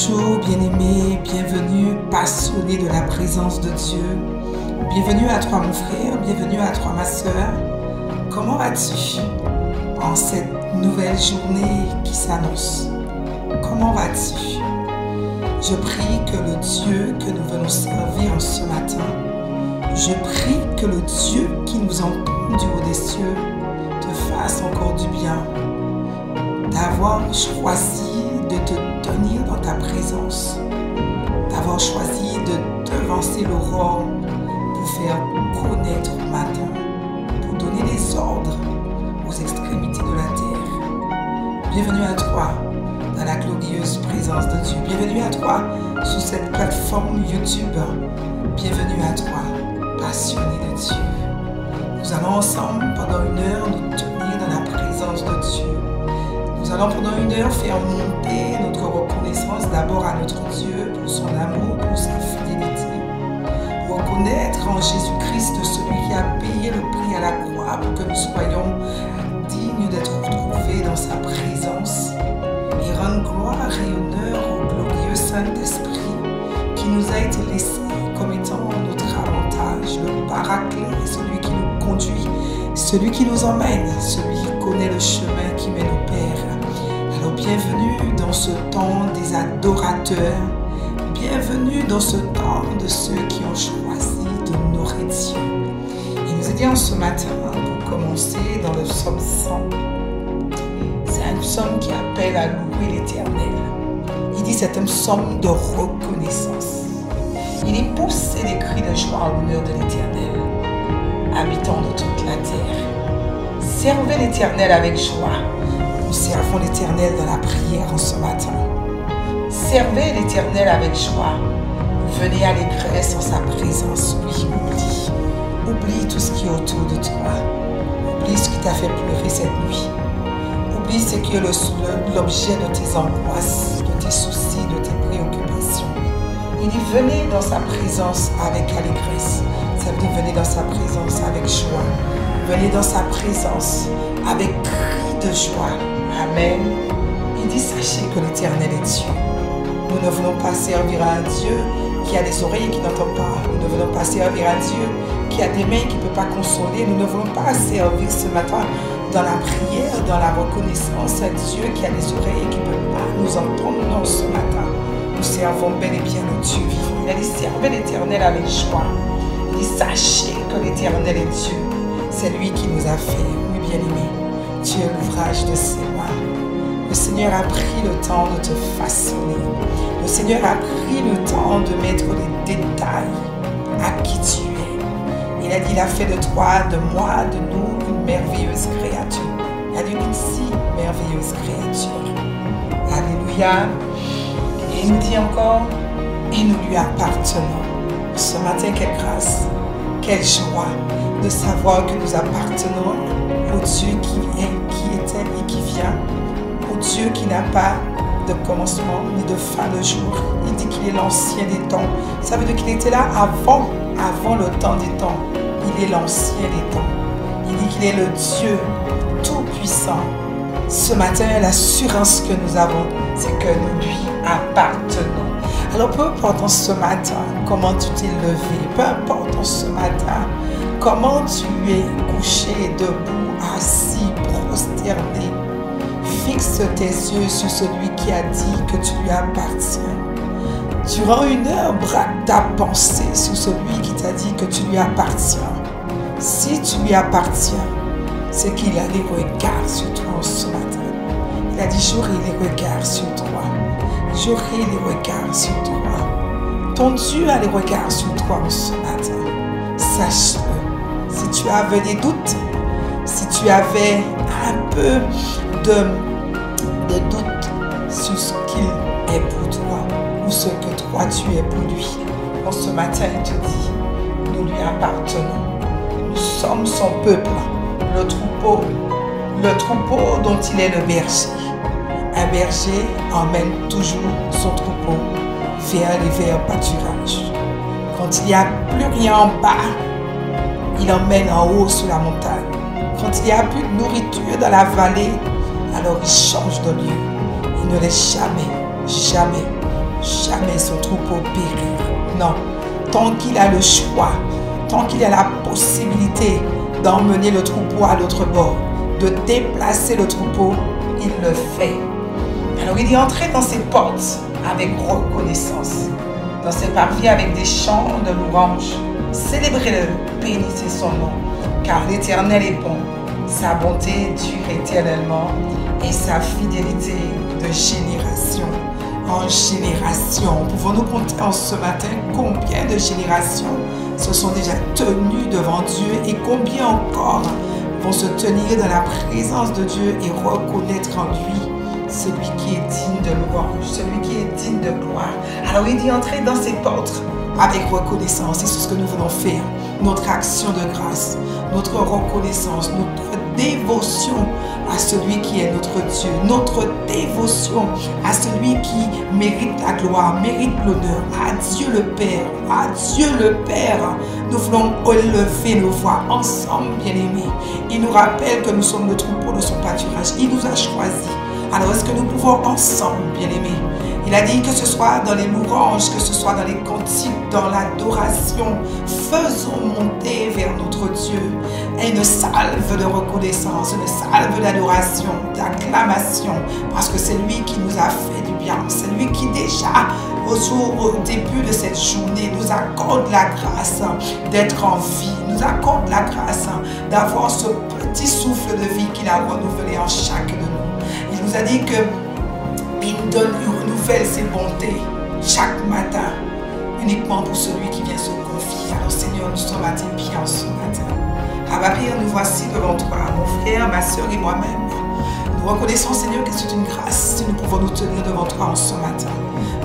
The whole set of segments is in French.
Bonjour bien-aimé, bienvenue passionné de la présence de Dieu. Bienvenue à toi mon frère, bienvenue à toi ma soeur. Comment vas-tu en cette nouvelle journée qui s'annonce? Comment vas-tu? Je prie que le Dieu que nous venons servir en ce matin, je prie que le Dieu qui nous entend du haut des cieux te fasse encore du bien, d'avoir choisi de te tenir dans ta présence, d'avoir choisi de devancer l'aurore pour faire connaître au matin, pour donner des ordres aux extrémités de la terre. Bienvenue à toi dans la glorieuse présence de Dieu. Bienvenue à toi sur cette plateforme YouTube. Bienvenue à toi, passionné de Dieu. Nous allons ensemble pendant une heure nous tenir dans la présence de Dieu. Nous allons pendant une heure faire monter notre reconnaissance d'abord à notre Dieu pour son amour, pour sa fidélité. Reconnaître en Jésus-Christ celui qui a payé le prix à la croix pour que nous soyons dignes d'être retrouvés dans sa présence. Et rendre gloire et honneur au glorieux Saint-Esprit qui nous a été laissé comme étant notre avantage, le paraclet, celui qui nous conduit, celui qui nous emmène, celui qui connaît le chemin qui mène au Père. Alors bienvenue dans ce temps des adorateurs, bienvenue dans ce temps de ceux qui ont choisi d'honorer Dieu. Il nous est dit en ce matin, pour commencer, dans le psaume 100, c'est un psaume qui appelle à louer l'Éternel. Il dit c'est un psaume de reconnaissance. Il est poussé des cris de joie à l'honneur de l'Éternel, habitant de toute la terre. Servez l'Éternel avec joie. Nous servons l'Éternel dans la prière en ce matin. Servez l'Éternel avec joie. Venez à l'allégresse en sa présence. Oui, oublie tout ce qui est autour de toi. Oublie ce qui t'a fait pleurer cette nuit. Oublie ce qui est l'objet de tes angoisses, de tes soucis, de tes préoccupations. Il dit venez dans sa présence avec allégresse. Ça veut dire venez dans sa présence avec joie. Venez dans sa présence avec cri de joie. Amen. Il dit sachez que l'Éternel est Dieu. Nous ne voulons pas servir à un Dieu qui a des oreilles et qui n'entend pas. Nous ne voulons pas servir à un Dieu qui a des mains et qui ne peut pas consoler. Nous ne voulons pas servir ce matin dans la prière, dans la reconnaissance à Dieu qui a des oreilles et qui ne peut pas nous entendre. Non, ce matin, nous servons bel et bien le Dieu vivant. Il a dit servez l'Éternel avec joie. Il dit sachez que l'Éternel est Dieu. C'est lui qui nous a fait, oui bien-aimé. Tu es l'ouvrage de ses mains. Le Seigneur a pris le temps de te façonner. Le Seigneur a pris le temps de mettre les détails à qui tu es. Il a dit, il a fait de toi, de moi, de nous, une merveilleuse créature. Il a dit une si merveilleuse créature. Alléluia. Et il nous dit encore, et nous lui appartenons. Ce matin, quelle grâce, quelle joie de savoir que nous appartenons au Dieu qui est, qui était et qui vient, au Dieu qui n'a pas de commencement ni de fin de jour. Il dit qu'il est l'ancien des temps. Ça veut dire qu'il était là avant le temps des temps. Il est l'ancien des temps. Il dit qu'il est le Dieu tout-puissant. Ce matin, l'assurance que nous avons, c'est que nous lui appartenons. Alors peu importe en ce matin comment tu t'es levé, peu importe en ce matin comment tu es couché, debout, assis, prosterné, fixe tes yeux sur celui qui a dit que tu lui appartiens. Durant une heure, braque ta pensée sur celui qui t'a dit que tu lui appartiens. Si tu lui appartiens, c'est qu'il a les regards sur toi ce matin. Il a dit j'aurai les regards sur toi. J'aurai les regards sur toi. Ton Dieu a les regards sur toi ce matin. Sache-le. Si tu avais des doutes, si tu avais un peu de doute sur ce qu'il est pour toi ou ce que toi tu es pour lui, en ce matin il te dit, nous lui appartenons. Nous sommes son peuple, le troupeau dont il est le berger. Un berger emmène toujours son troupeau vers les verts pâturages. Quand il n'y a plus rien en bas, il emmène en haut sur la montagne. Quand il n'y a plus de nourriture dans la vallée, alors il change de lieu. Il ne laisse jamais, jamais son troupeau périr. Non, tant qu'il a le choix, tant qu'il a la possibilité d'emmener le troupeau à l'autre bord, de déplacer le troupeau, il le fait. Alors il dit entrer dans ses portes avec reconnaissance, dans ses parvis avec des chants de louange. Célébrez-le, bénissez son nom, car l'Éternel est bon. Sa bonté dure éternellement et sa fidélité de génération en génération. Pouvons-nous compter en ce matin combien de générations se sont déjà tenues devant Dieu et combien encore vont se tenir dans la présence de Dieu et reconnaître en lui celui qui est digne de louange, celui qui est digne de gloire. Alors il dit entrer dans ses portes avec reconnaissance, et c'est ce que nous voulons faire. Notre action de grâce, notre reconnaissance, notre dévotion à celui qui est notre Dieu, notre dévotion à celui qui mérite la gloire, mérite l'honneur, à Dieu le Père, à Dieu le Père. Nous voulons élever nos voix ensemble, bien-aimés. Il nous rappelle que nous sommes le troupeau de son pâturage. Il nous a choisis. Alors est-ce que nous pouvons ensemble, bien-aimés? Il a dit que ce soit dans les louanges, que ce soit dans les cantiques, dans l'adoration, faisons monter vers notre Dieu une salve de reconnaissance, une salve d'adoration, d'acclamation, parce que c'est lui qui nous a fait du bien. C'est lui qui déjà, au début de cette journée, nous accorde la grâce d'être en vie, nous accorde la grâce d'avoir ce petit souffle de vie qu'il a renouvelé en chacun de nous. Il nous a dit que il renouvelle ses bontés chaque matin, uniquement pour celui qui vient se confier. Alors Seigneur, nous sommes à tes pieds en ce matin. Abba Père, nous voici devant toi, mon frère, ma soeur et moi-même. Nous reconnaissons, Seigneur, que c'est une grâce si nous pouvons nous tenir devant toi en ce matin.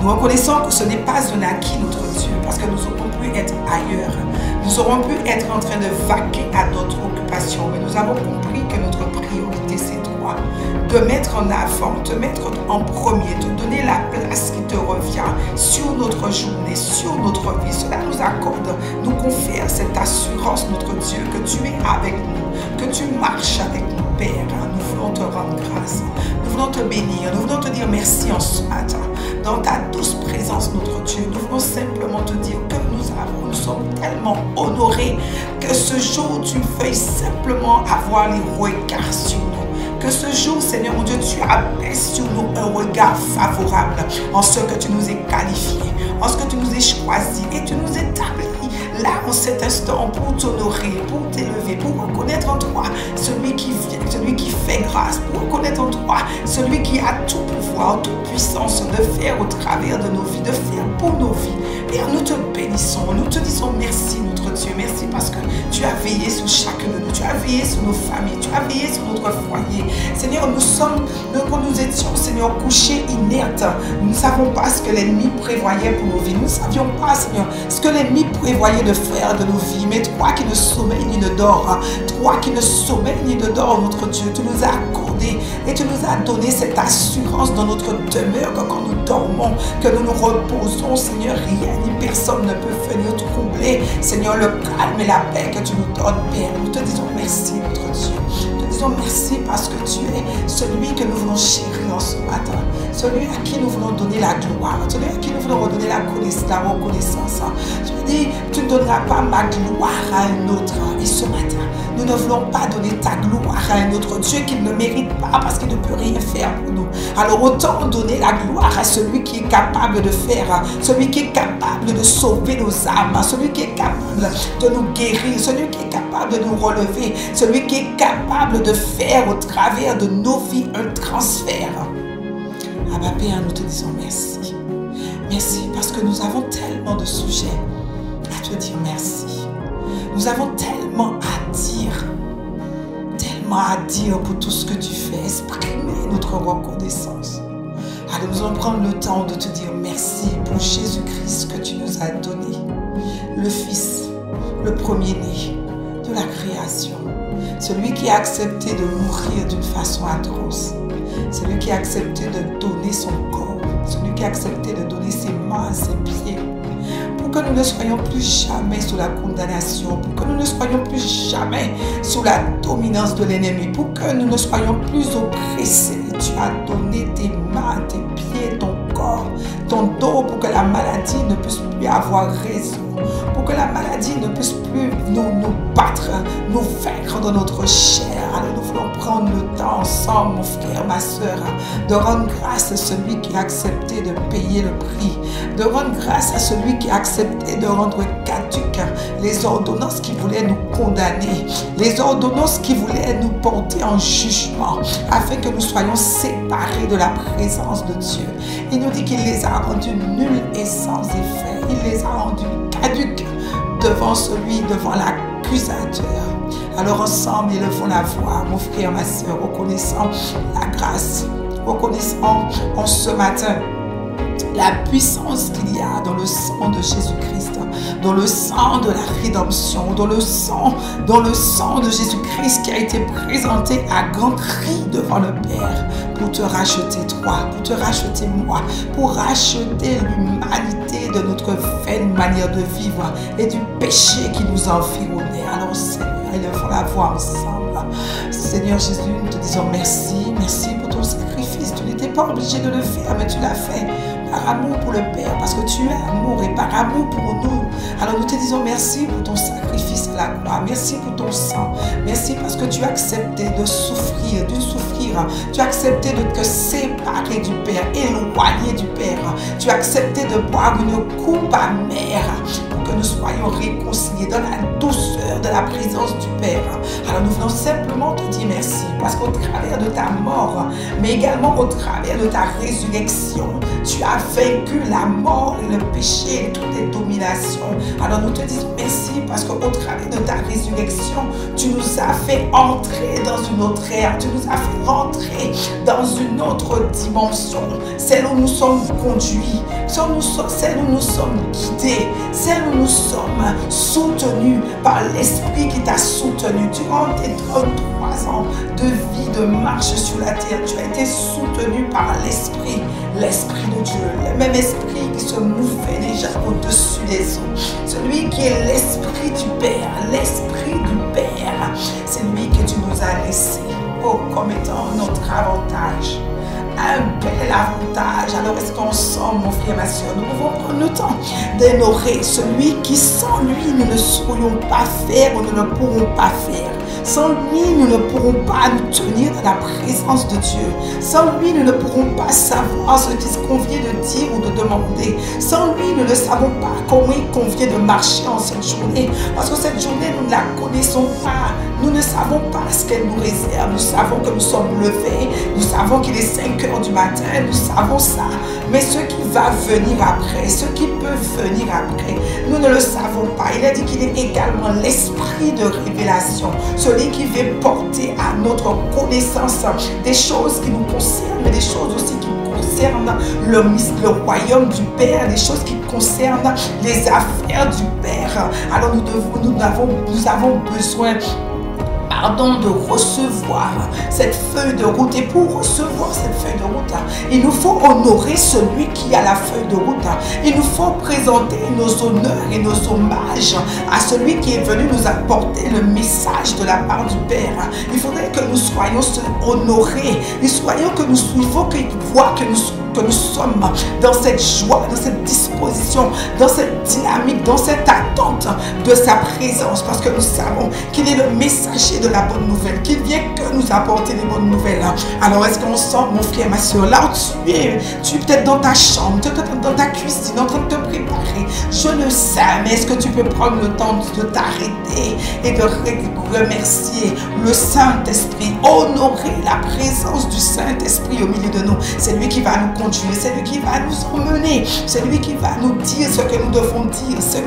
Nous reconnaissons que ce n'est pas un acquis, notre Dieu, parce que nous aurons pu être ailleurs. Nous aurons pu être en train de vaquer à d'autres occupations, mais nous avons compris que notre priorité, c'est toi. De mettre en avant, te mettre en premier, te donner la place qui te revient sur notre journée, sur notre vie. Cela nous accorde, nous confère cette assurance, notre Dieu, que tu es avec nous, que tu marches avec nous, Père. Nous voulons te rendre grâce, nous voulons te bénir, nous voulons te dire merci en ce matin. Dans ta douce présence, notre Dieu, nous voulons simplement te dire que nous sommes tellement honorés que ce jour, tu veuilles simplement avoir les regards sur nous. Que ce jour, Seigneur mon Dieu, tu abaisses sur nous un regard favorable en ce que tu nous es qualifiés, en ce que tu nous es choisis et tu nous établis là en cet instant pour t'honorer, pour t'élever, pour reconnaître en toi celui qui vient, celui qui fait grâce, pour reconnaître en toi celui qui a tout pouvoir, toute puissance de faire au travers de nos vies, de faire pour nos vies. Père, nous te bénissons, nous te disons merci, notre Dieu, merci parce que tu as veillé sur chacun de nous, tu as veillé sur nos familles, tu as veillé sur notre foyer. Seigneur, quand nous étions, Seigneur, couchés inertes, nous ne savons pas ce que l'ennemi prévoyait pour nos vies. Nous ne savions pas, Seigneur, ce que l'ennemi prévoyait de faire de nos vies. Mais toi qui ne sommeilles ni ne dors, toi qui ne sommeilles ni ne dors, notre Dieu, tu nous as accordé et tu nous as donné cette assurance dans notre demeure que quand nous dormons, que nous nous reposons, Seigneur, rien ni personne ne peut venir troubler, Seigneur, le calme et la paix que tu nous donnes, Père. Nous te disons merci, notre Dieu. Nous te disons merci parce que tu es celui que nous voulons chérir en ce matin, celui à qui nous voulons donner la gloire, celui à qui nous voulons redonner la reconnaissance. Tu me dis, tu ne donneras pas ma gloire à un autre. Et ce matin, nous ne voulons pas donner ta gloire à un autre Dieu qui ne mérite pas parce qu'il ne peut rien faire pour nous. Alors autant donner la gloire à celui qui est capable de faire, celui qui est capable de sauver nos âmes, celui qui est capable de nous guérir, celui qui est capable de nous relever, celui qui est capable de faire au travers de nos vies un transfert. Abba Père, nous te disons merci. Merci parce que nous avons tellement de sujets à te dire merci. Nous avons tellement à dire pour tout ce que tu fais, exprimer notre reconnaissance. Alors nous allons prendre le temps de te dire merci pour Jésus-Christ que tu nous as donné, le Fils, le premier-né de la création, celui qui a accepté de mourir d'une façon atroce, celui qui a accepté de donner son corps, celui qui a accepté de donner ses mains, ses pieds, pour que nous ne soyons plus jamais sous la condamnation, pour que nous ne soyons plus jamais sous la dominance de l'ennemi, pour que nous ne soyons plus oppressés. Tu as donné tes mains, tes pieds, ton corps corps, ton dos, pour que la maladie ne puisse plus avoir raison, pour que la maladie ne puisse plus nous battre, nous vaincre dans notre chair. Alors nous voulons prendre le temps ensemble, mon frère, ma soeur, de rendre grâce à celui qui a accepté de payer le prix, de rendre grâce à celui qui a accepté de rendre caduques les ordonnances qui voulaient nous condamner, les ordonnances qui voulaient nous porter en jugement, afin que nous soyons séparés de la présence de Dieu. Il nous dit qu'il les a rendus nuls et sans effet. Il les a rendus caduques devant l'accusateur. Alors ensemble, élevons la voix, mon frère, ma soeur, reconnaissant la grâce, reconnaissant en ce matin la puissance qu'il y a dans le sang de Jésus-Christ, dans le sang de la rédemption, dans le sang de Jésus-Christ qui a été présenté à grand cri devant le Père pour te racheter toi, pour te racheter moi, pour racheter l'humanité de notre vaine manière de vivre et du péché qui nous environnait. Alors Seigneur, élevons la voix ensemble. Seigneur Jésus, nous te disons merci, merci pour ton sacrifice. Tu n'étais pas obligé de le faire, mais tu l'as fait par amour pour le Père, parce que tu es amour et par amour pour nous. Alors nous te disons merci pour ton sacrifice à la croix, merci pour ton sang, merci parce que tu as accepté de souffrir, tu as accepté de te séparer du Père, éloigner du Père, tu as accepté de boire une coupe amère pour que nous soyons réconciliés dans la douceur de la présence du Père. Alors nous voulons simplement te dire merci, parce qu'au travers de ta mort, mais également au travers de ta résurrection, tu as vaincu la mort et le péché et toutes les dominations. Alors nous te disons merci parce qu'au travers de ta résurrection, tu nous as fait entrer dans une autre ère, tu nous as fait rentrer dans une autre dimension, celle où nous sommes conduits, celle où nous sommes guidés, celle où nous sommes soutenus par l'Esprit qui t'a soutenu durant tes 33 ans de vie, de marche sur la terre. Tu as été soutenu par l'Esprit de Dieu, le même Esprit qui se mouvait déjà au-dessus des eaux, celui qui est l'Esprit du Père, l'Esprit du Père, c'est lui que tu nous as laissé, comme étant notre avantage. Un bel avantage. Alors est-ce qu'ensemble, mon frère, ma soeur, nous pouvons prendre le temps d'honorer celui qui sans lui nous ne saurions pas faire ou nous ne pourrons pas faire. Sans lui, nous ne pourrons pas nous tenir dans la présence de Dieu. Sans lui, nous ne pourrons pas savoir ce qu'il convient de dire ou de demander. Sans lui, nous ne savons pas comment il convient de marcher en cette journée. Parce que cette journée, nous ne la connaissons pas. Nous ne savons pas ce qu'elle nous réserve. Nous savons que nous sommes levés. Nous savons qu'il est 5 heures du matin. Nous savons ça. Mais ce qui va venir après, ce qui peut venir après, nous ne le savons pas. Il a dit qu'il est également l'esprit de révélation. Celui qui veut porter à notre connaissance des choses qui nous concernent, mais des choses aussi qui concernent le royaume du Père, des choses qui concernent les affaires du Père. Alors nous avons besoin de recevoir cette feuille de route. Et pour recevoir cette feuille de route, il nous faut honorer celui qui a la feuille de route. Il nous faut présenter nos honneurs et nos hommages à celui qui est venu nous apporter le message de la part du Père. Il faudrait que nous soyons honorés. Il faut qu'ils voient que nous sommes dans cette joie, dans cette disposition, dans cette dynamique, dans cette attente de sa présence, parce que nous savons qu'il est le messager de la bonne nouvelle, qu'il vient que nous apporter les bonnes nouvelles. Alors est-ce qu'on sent, mon frère, ma soeur, là où tu es peut-être dans ta chambre, peut-être dans ta cuisine, en train de te préparer, je le sais, mais est-ce que tu peux prendre le temps de t'arrêter et de remercier le Saint-Esprit, honorer la présence du Saint-Esprit au milieu de nous? C'est lui qui va nous conduire, c'est lui qui va nous emmener, c'est lui qui va nous dire ce que nous devons dire, ce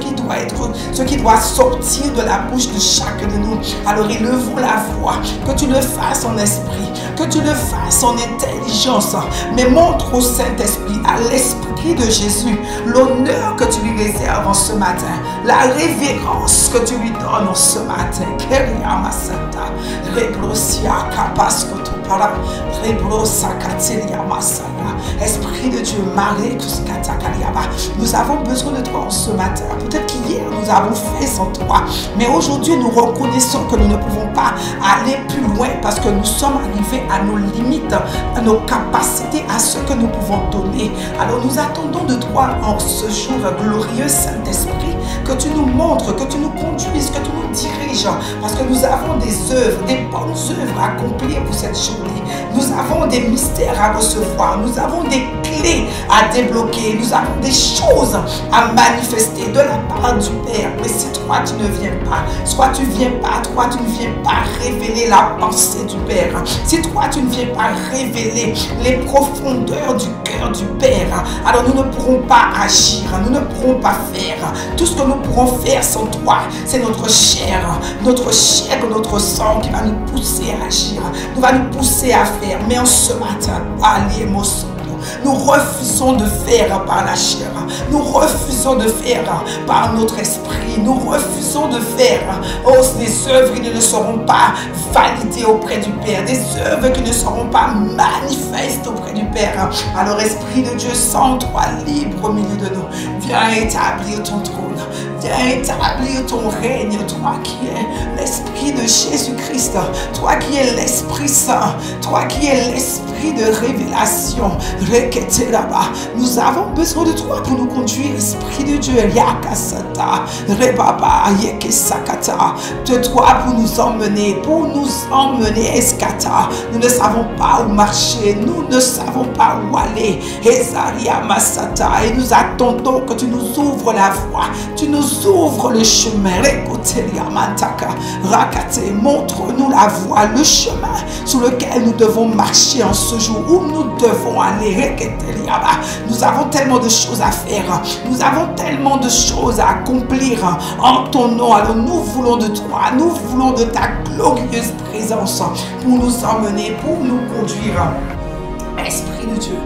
qui doit sortir de la bouche de chacun de nous. Alors élevons la voix, que tu le fasses en esprit, que tu le fasses en intelligence, mais montre au Saint-Esprit, à l'Esprit de Jésus, l'honneur que tu lui réserves en ce matin, la révérence que tu lui donnes en ce matin. Keria Masanta, Rebrosia Kapaskoto. Esprit de Dieu, nous avons besoin de toi ce matin. Peut-être qu'hier nous avons fait sans toi, mais aujourd'hui nous reconnaissons que nous ne pouvons pas aller plus loin parce que nous sommes arrivés à nos limites, à nos capacités, à ce que nous pouvons donner. Alors nous attendons de toi en ce jour glorieux, Saint-Esprit, que tu nous montres, que tu nous conduises, que tu nous diriges, parce que nous avons des œuvres, des bonnes œuvres à accomplir pour cette journée. Nous avons des mystères à recevoir, nous avons des clés à débloquer, nous avons des choses à manifester de la part du Père. Mais si toi tu ne viens pas, soit tu ne viens pas, toi tu ne viens pas révéler la pensée du Père, si toi tu ne viens pas révéler les profondeurs du cœur du Père, alors nous ne pourrons pas agir, nous ne pourrons pas faire. Tout ce que nous pourrons faire sans toi, c'est notre chair, notre sang qui va nous pousser à agir, nous va nous pousser à faire. Mais en ce matin, allez, mon sang, nous refusons de faire par la chair. Nous refusons de faire par notre esprit. Nous refusons de faire des œuvres qui ne seront pas validées auprès du Père. Des œuvres qui ne seront pas manifestes auprès du Père. Alors, Esprit de Dieu, sens-toi libre au milieu de nous. Viens établir ton trône. Viens établir ton règne. Toi qui es l'Esprit de Jésus-Christ. Toi qui es l'Esprit Saint. Toi qui es l'Esprit de révélation. Là-bas. Nous avons besoin de toi pour nous conduire, Esprit de Dieu. De toi pour nous emmener, Escata. Nous ne savons pas où marcher, nous ne savons pas où aller. Et nous attendons que tu nous ouvres la voie, tu nous ouvres le chemin. Montre-nous la voie, le chemin sur lequel nous devons marcher en ce jour, où nous devons aller. Nous avons tellement de choses à faire, nous avons tellement de choses à accomplir en ton nom. Alors nous voulons de toi, nous voulons de ta glorieuse présence pour nous emmener, pour nous conduire. Esprit de Dieu,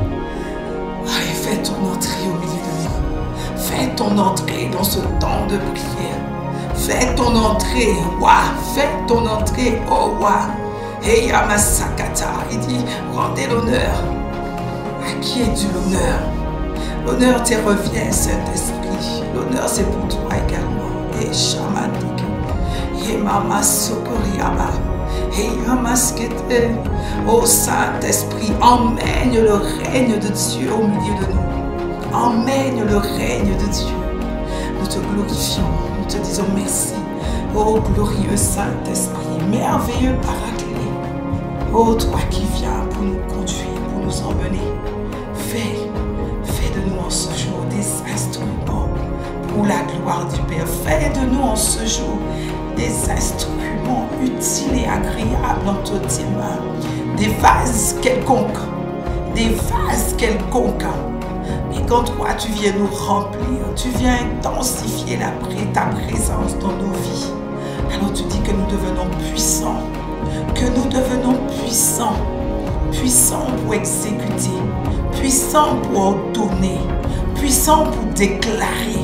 fais ton entrée au milieu de nous. Fais ton entrée dans ce temps de prière. Fais ton entrée, fais ton entrée, Hey Yamasakata, il dit, rendez l'honneur. À qui est dû l'honneur? L'honneur te revient, Saint-Esprit. L'honneur, c'est pour toi également. Et Shamadik. Et Mama Sokoriaba. Et Yamaskete. Oh Saint-Esprit, emmène le règne de Dieu au milieu de nous. Emmène le règne de Dieu. Nous te glorifions. Nous te disons merci. Oh glorieux Saint-Esprit, merveilleux Paraclet. Oh toi qui viens pour nous conduire, pour nous emmener. Fais de nous en ce jour des instruments pour la gloire du Père. Fais de nous en ce jour des instruments utiles et agréables entre tes mains. Des vases quelconques. Des vases quelconques. Et quand toi tu viens nous remplir, tu viens intensifier ta présence dans nos vies. Alors tu dis que nous devenons puissants. Que nous devenons puissants. Puissants pour exécuter. Puissant pour ordonner, puissant pour déclarer,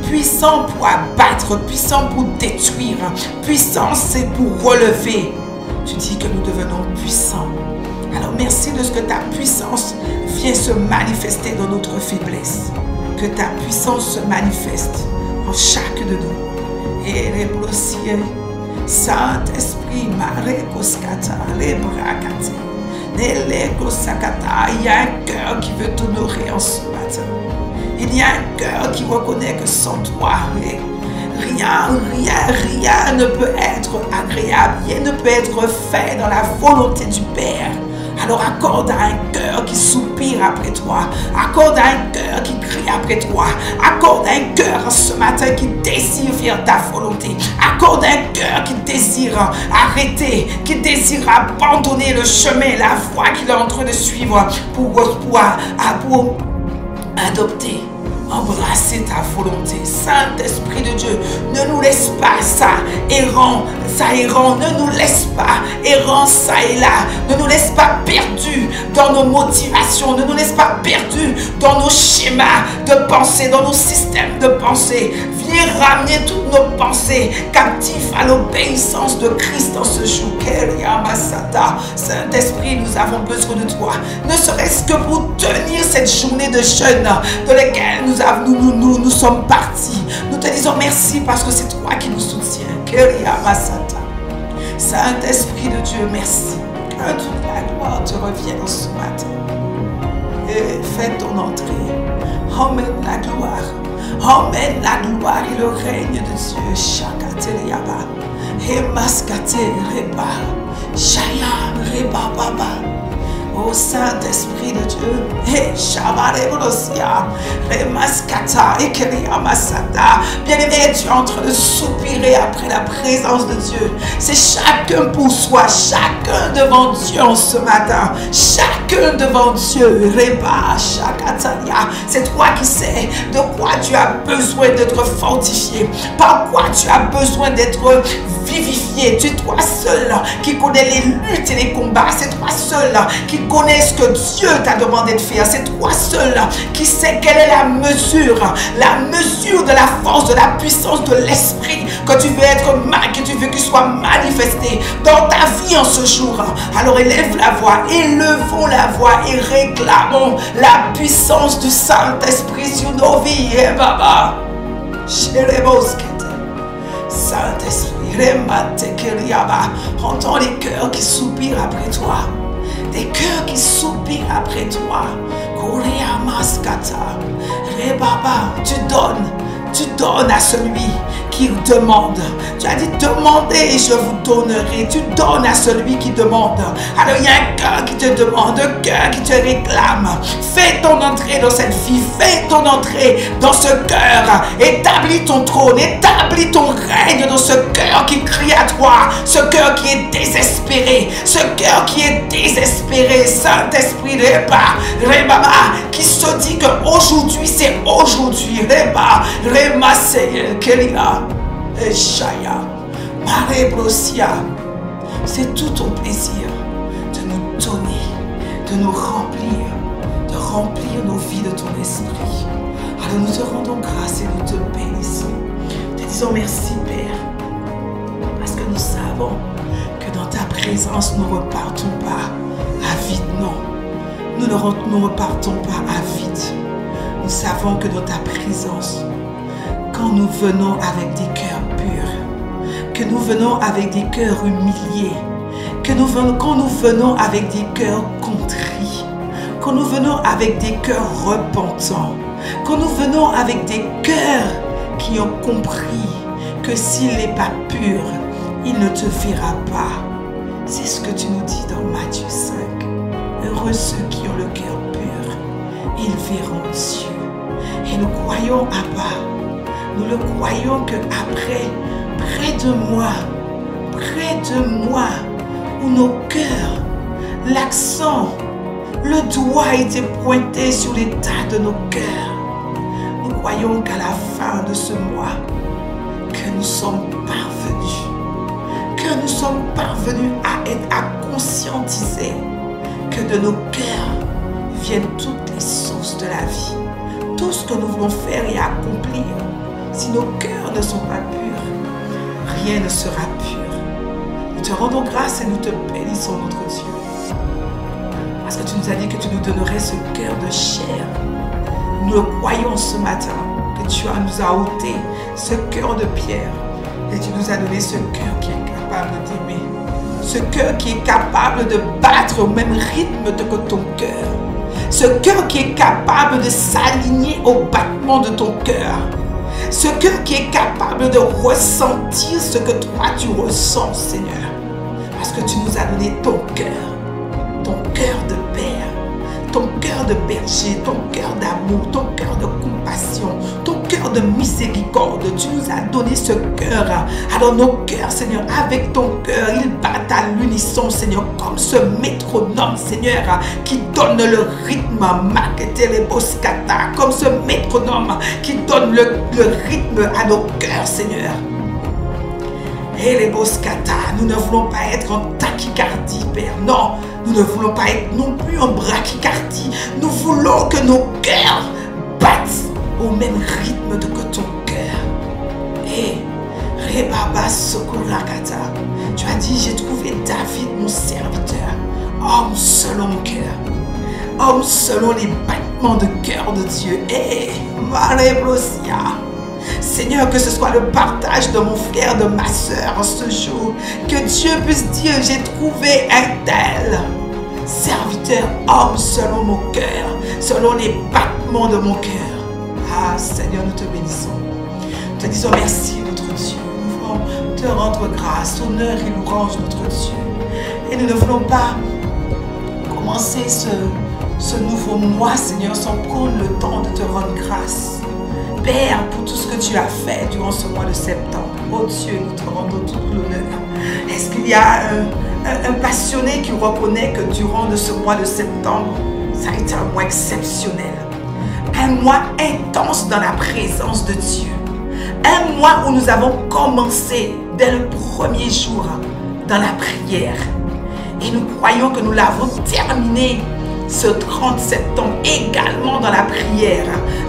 puissant pour abattre, puissant pour détruire, puissant c'est pour relever. Tu dis que nous devenons puissants. Alors merci de ce que ta puissance vient se manifester dans notre faiblesse. Que ta puissance se manifeste en chacun de nous. Et les blossiers, Saint-Esprit, Marékoskata, les brakate. Il y a un cœur qui veut t'honorer en ce matin. Il y a un cœur qui reconnaît que sans toi, rien ne peut être agréable. Rien ne peut être fait dans la volonté du Père. Alors accorde à un cœur qui soupire après toi. Accorde à un cœur qui crie après toi. Accorde à un cœur ce matin qui désire faire ta volonté. Accorde à un cœur qui désire arrêter, qui désire abandonner le chemin, la voie qu'il est en train de suivre pour adopter. Embrasser ta volonté. Saint-Esprit de Dieu, ne nous laisse pas ça errant, ça errant. Ne nous laisse pas errant ça et là. Ne nous laisse pas perdus dans nos motivations. Ne nous laisse pas perdus dans nos schémas de pensée, dans nos systèmes de pensée. Viens ramener toutes nos pensées captives à l'obéissance de Christ en ce jour. Saint-Esprit, nous avons besoin de toi. Ne serait-ce que pour tenir cette journée de jeûne de laquelle nous sommes partis. Nous te disons merci parce que c'est toi qui nous soutiens. Saint-Esprit de Dieu, merci. Que toute la gloire te revienne ce matin. Et fais ton entrée. Emmène la gloire. Emmène la gloire et le règne de Dieu. Shakateliaba. Hemaskate reba. Shayam reba baba. Ô Saint-Esprit de Dieu, bien-aimé, tu es en train de soupirer après la présence de Dieu. C'est chacun pour soi, chacun devant Dieu en ce matin, chacun devant Dieu. C'est toi qui sais de quoi tu as besoin d'être fortifié, par quoi tu as besoin d'être vivifié. Tu es toi seul qui connais les luttes et les combats. C'est toi seul qui connais ce que Dieu t'a demandé de faire. C'est toi seul qui sais quelle est la mesure de la force, de la puissance de l'esprit que tu veux qu'il soit manifesté dans ta vie en ce jour. Alors élève la voix, élevons la voix et réclamons la puissance du Saint-Esprit sur nos vies. Saint-Esprit, entends les cœurs qui soupirent après toi. Des cœurs qui soupirent après toi. Tu donnes à celui qui demande. Tu as dit demandez et je vous donnerai. Tu donnes à celui qui demande. Alors il y a un cœur qui te demande, un cœur qui te réclame. Fais ton entrée dans cette vie. Fais ton entrée dans ce cœur. Établis ton trône. Établis ton règne dans ce cœur qui crie à toi. Ce cœur qui est désespéré. Ce cœur qui est désespéré. Saint-Esprit, qui se dit qu'aujourd'hui c'est aujourd'hui. C'est tout ton plaisir de nous donner, de nous remplir, de remplir nos vies de ton esprit. Alors nous te rendons grâce et nous te bénissons. Te disons merci Père, parce que nous savons que dans ta présence nous ne repartons pas à vide, non. Nous ne repartons pas à vide. Nous savons que dans ta présence, quand nous venons avec des cœurs purs, que nous venons avec des cœurs humiliés, quand nous venons avec des cœurs contris, quand nous venons avec des cœurs repentants, quand nous venons avec des cœurs qui ont compris que s'il n'est pas pur, il ne te verra pas. C'est ce que tu nous dis dans Matthieu 5. Heureux ceux qui ont le cœur pur, ils verront Dieu. Et nous croyons, Abba, nous le croyons que après, près de moi, où nos cœurs, l'accent, le doigt était pointé sur l'état de nos cœurs, nous croyons qu'à la fin de ce mois, que nous sommes parvenus à conscientiser que de nos cœurs viennent toutes les sources de la vie. Tout ce que nous voulons faire et accomplir, si nos cœurs ne sont pas purs, rien ne sera pur. Nous te rendons grâce et nous te bénissons, notre Dieu. Parce que tu nous as dit que tu nous donnerais ce cœur de chair. Nous le croyons ce matin, que tu nous as ôté ce cœur de pierre. Et tu nous as donné ce cœur qui est capable d'aimer. Ce cœur qui est capable de battre au même rythme que ton cœur. Ce cœur qui est capable de s'aligner au battement de ton cœur. Ce cœur qui est capable de ressentir ce que toi tu ressens, Seigneur. Parce que tu nous as donné ton cœur de père, ton cœur de berger, ton cœur d'amour, ton cœur de compassion, ton cœur de miséricorde. Tu nous as donné ce cœur. Alors nos cœurs, Seigneur, avec ton cœur, ils battent à l'unisson, Seigneur, comme ce métronome, Seigneur, qui donne le rythme, comme ce métronome qui donne le rythme à nos cœurs, Seigneur. Et les boskata, nous ne voulons pas être en tachycardie, Père. Non, nous ne voulons pas être non plus en brachycardie. Nous voulons que nos cœurs battent au même rythme que ton cœur. Et Rebaba Sokorakata, tu as dit, j'ai trouvé David, mon serviteur, homme selon mon cœur, homme selon les battements de cœur de Dieu. Et Mareblosia, Seigneur, que ce soit le partage de mon frère, de ma soeur en ce jour, que Dieu puisse dire, j'ai trouvé un tel serviteur, homme selon mon cœur, selon les battements de mon cœur. Ah Seigneur, nous te bénissons. Nous te disons merci, notre Dieu. Nous voulons te rendre grâce, honneur et louange, notre Dieu. Et nous ne voulons pas commencer ce nouveau mois, Seigneur, sans prendre le temps de te rendre grâce. Père, pour tout ce que tu as fait durant ce mois de septembre. Oh Dieu, nous te rendons tout l'honneur. Est-ce qu'il y a un passionné qui reconnaît que durant ce mois de septembre, ça a été un mois exceptionnel? Un mois intense dans la présence de Dieu. Un mois où nous avons commencé dès le premier jour dans la prière. Et nous croyons que nous l'avons terminé ce 30 septembre également dans la prière.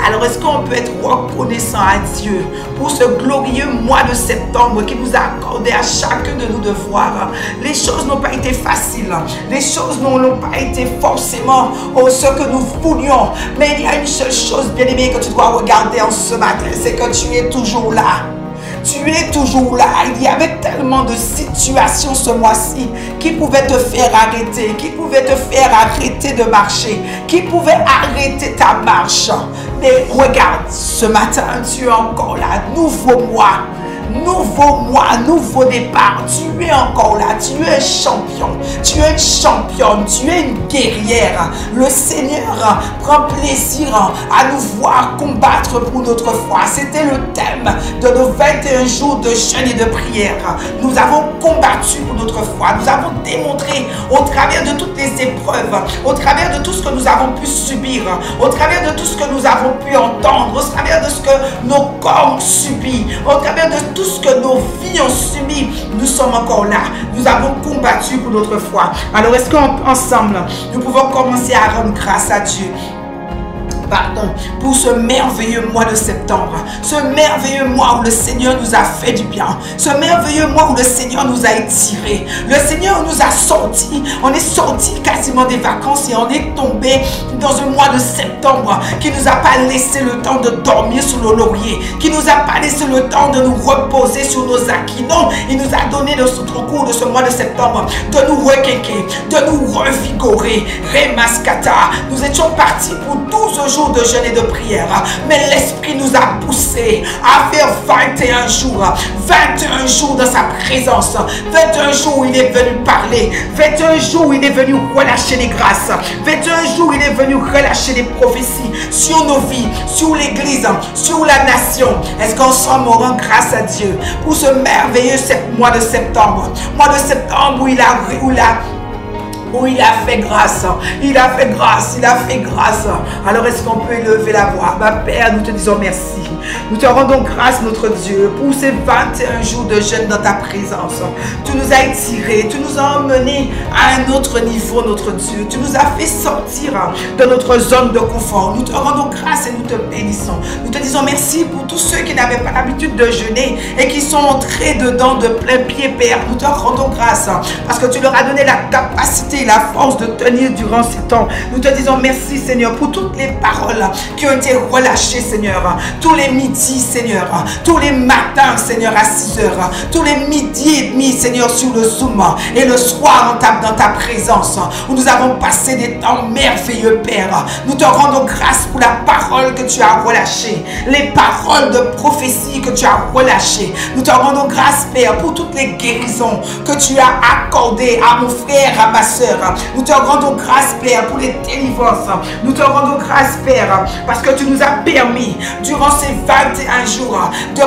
Alors est-ce qu'on peut être reconnaissant à Dieu pour ce glorieux mois de septembre qui nous a accordé à chacun de nous de voir? Les choses n'ont pas été faciles, les choses n'ont pas été forcément ce que nous voulions, mais il y a une seule chose, bien-aimé, que tu dois regarder en ce matin, c'est que tu es toujours là. Tu es toujours là. Il y avait tellement de situations ce mois-ci qui pouvaient te faire arrêter, qui pouvaient te faire arrêter de marcher, qui pouvaient arrêter ta marche. Mais regarde, ce matin, tu es encore là. Nouveau mois. Nouveau mois, nouveau départ. Tu es encore là. Tu es un champion. Tu es une championne. Tu es une guerrière. Le Seigneur prend plaisir à nous voir combattre pour notre foi. C'était le thème de nos 21 jours de jeûne et de prière. Nous avons combattu pour notre foi. Nous avons démontré au travers de toutes les épreuves, au travers de tout ce que nous avons pu subir, au travers de tout ce que nous avons pu entendre, au travers de ce que nos corps ont subi, au travers de tout ce que nos vies ont subi, nous sommes encore là. Nous avons combattu pour notre foi. Alors est-ce qu'ensemble, nous pouvons commencer à rendre grâce à Dieu? Pardon, pour ce merveilleux mois de septembre, ce merveilleux mois où le Seigneur nous a fait du bien, ce merveilleux mois où le Seigneur nous a étirés, le Seigneur nous a sortis, on est sortis quasiment des vacances et on est tombé dans un mois de septembre qui ne nous a pas laissé le temps de dormir sur nos lauriers, qui ne nous a pas laissé le temps de nous reposer sur nos acquis. Non, il nous a donné au cours de ce mois de septembre de nous requéquer, de nous revigorer. Remaskata, nous étions partis pour 12 jours de jeûne et de prière, mais l'Esprit nous a poussés à faire 21 jours dans sa présence, 21 jours où il est venu parler, 21 jours où il est venu relâcher les grâces, 21 jours où il est venu relâcher les prophéties sur nos vies, sur l'Église, sur la nation. Est-ce qu'ensemble on rend grâce à Dieu pour ce merveilleux mois de septembre où il a fait grâce, il a fait grâce, il a fait grâce. Alors est-ce qu'on peut élever la voix? Ma Père, nous te disons merci. Nous te rendons grâce, notre Dieu, pour ces 21 jours de jeûne dans ta présence. Tu nous as étirés, tu nous as emmenés à un autre niveau, notre Dieu. Tu nous as fait sortir de notre zone de confort. Nous te rendons grâce et nous te bénissons. Nous te disons merci pour tous ceux qui n'avaient pas l'habitude de jeûner et qui sont entrés dedans de plein pied, Père. Nous te rendons grâce parce que tu leur as donné la capacité, la force de tenir durant ces temps. Nous te disons merci, Seigneur, pour toutes les paroles qui ont été relâchées, Seigneur. Tous les midis, Seigneur. Tous les matins, Seigneur, à 6 heures. Tous les midis et demi, Seigneur, sur le Zoom. Et le soir, dans ta présence, où nous avons passé des temps merveilleux, Père. Nous te rendons grâce pour la parole que tu as relâchée. Les paroles de prophétie que tu as relâchées. Nous te rendons grâce, Père, pour toutes les guérisons que tu as accordées à mon frère, à ma soeur. Seigneur. Nous te rendons grâce, Père, pour les délivrances. Nous te rendons grâce, Père, parce que tu nous as permis, durant ces 21 jours, de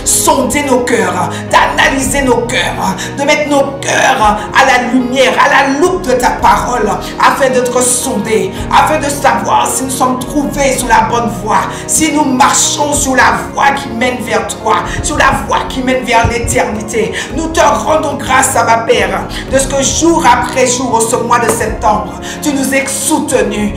sonder nos cœurs, d'analyser nos cœurs, de mettre nos cœurs à la lumière, à la loupe de ta parole, afin d'être sondés, afin de savoir si nous sommes trouvés sur la bonne voie, si nous marchons sur la voie qui mène vers toi, sur la voie qui mène vers l'éternité. Nous te rendons grâce, à ma Père, de ce que jour après jour, au ce mois de septembre, tu nous es soutenus,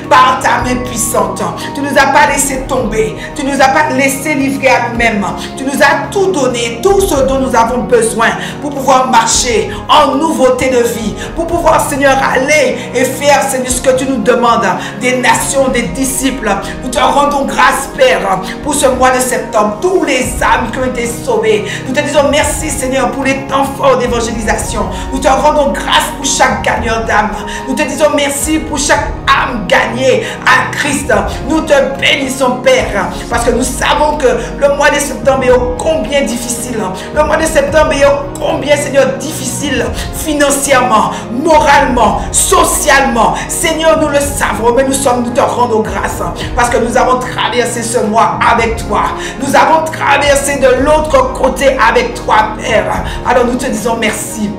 par ta main puissante. Tu ne nous as pas laissé tomber, tu ne nous as pas laissé livrer à nous-mêmes. Tu nous as tout donné, tout ce dont nous avons besoin pour pouvoir marcher en nouveauté de vie, pour pouvoir, Seigneur, aller et faire, Seigneur, ce que tu nous demandes, des nations, des disciples. Nous te rendons grâce, Père, pour ce mois de septembre, tous les âmes qui ont été sauvées. Nous te disons merci, Seigneur, pour les temps forts d'évangélisation. Nous te rendons grâce pour chaque gagneur d'âme. Nous te disons merci pour chaque âme gagnée à Christ. Nous te bénissons, Père, parce que nous savons que le mois de septembre est ô combien difficile. Le mois de septembre est ô combien, Seigneur, difficile financièrement, moralement, socialement. Seigneur, nous le savons, mais nous te rendons grâce parce que nous avons traversé ce mois avec toi. Nous avons traversé de l'autre côté avec toi, Père. Alors nous te disons merci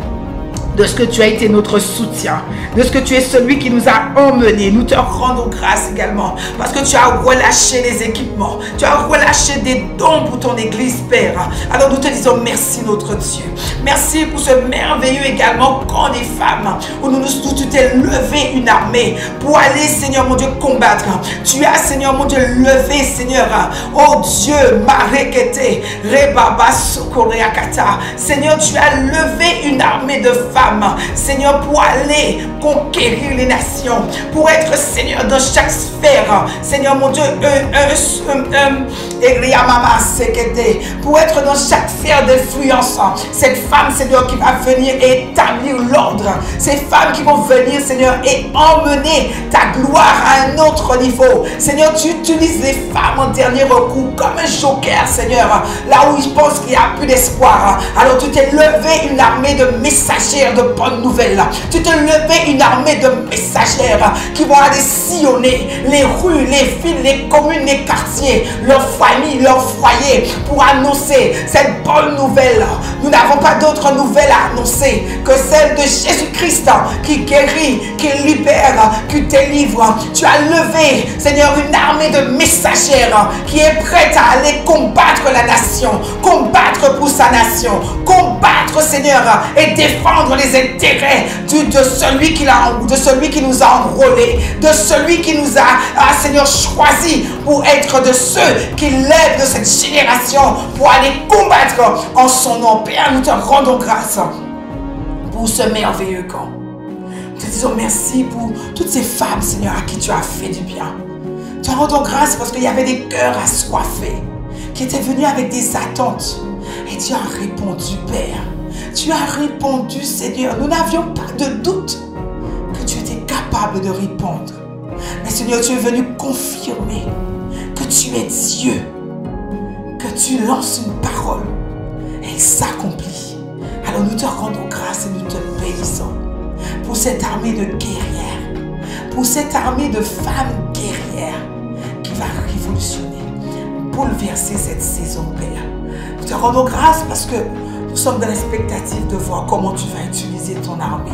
de ce que tu as été notre soutien, de ce que tu es celui qui nous a emmenés. Nous te rendons grâce également parce que tu as relâché les équipements, tu as relâché des dons pour ton Église, Père. Alors nous te disons merci, notre Dieu. Merci pour ce merveilleux également camp des femmes où tu t'es levé une armée pour aller, Seigneur mon Dieu, combattre. Tu as, Seigneur mon Dieu, levé, Seigneur, oh Dieu, Marekete, Rebaba Sokoreakata. Seigneur, tu as levé une armée de femmes, Seigneur, pour aller conquérir les nations, pour être, Seigneur, dans chaque sphère, Seigneur mon Dieu, pour être dans chaque sphère d'influence. Cette femme, Seigneur, qui va venir établir l'ordre, ces femmes qui vont venir, Seigneur, et emmener ta gloire à un autre niveau. Seigneur, tu utilises les femmes en dernier recours comme un joker, Seigneur, là où ils pensent qu'il n'y a plus d'espoir. Alors tu t'es levé une armée de messagères de bonnes nouvelles. Tu t'es levé une armée de messagères qui vont aller sillonner les rues, les villes, les communes, les quartiers, leurs familles, leurs foyers, pour annoncer cette bonne nouvelle. Nous n'avons pas d'autre nouvelle à annoncer que celle de Jésus-Christ qui guérit, qui libère, qui délivre. Tu as levé, Seigneur, une armée de messagères qui est prête à aller combattre la nation, combattre pour sa nation, combattre, Seigneur, et défendre les intérêts de celui qui nous a enrôlés, de celui qui nous a, Seigneur, choisi pour être de ceux qui lèvent de cette génération pour aller combattre en son nom. Père, nous te rendons grâce pour ce merveilleux camp. Nous te disons merci pour toutes ces femmes, Seigneur, à qui tu as fait du bien. Nous te rendons grâce parce qu'il y avait des cœurs assoiffés qui étaient venus avec des attentes. Et tu as répondu, Père. Tu as répondu, Seigneur. Nous n'avions pas de doute que tu étais capable de répondre. Mais Seigneur, tu es venu confirmer que tu es Dieu, que tu lances une parole et elle s'accomplit. Alors nous te rendons grâce et nous te bénissons pour cette armée de guerrières, pour cette armée de femmes guerrières qui va révolutionner, bouleverser cette saison, Père. Nous te rendons grâce parce que nous sommes dans l'expectative de voir comment tu vas utiliser ton armée.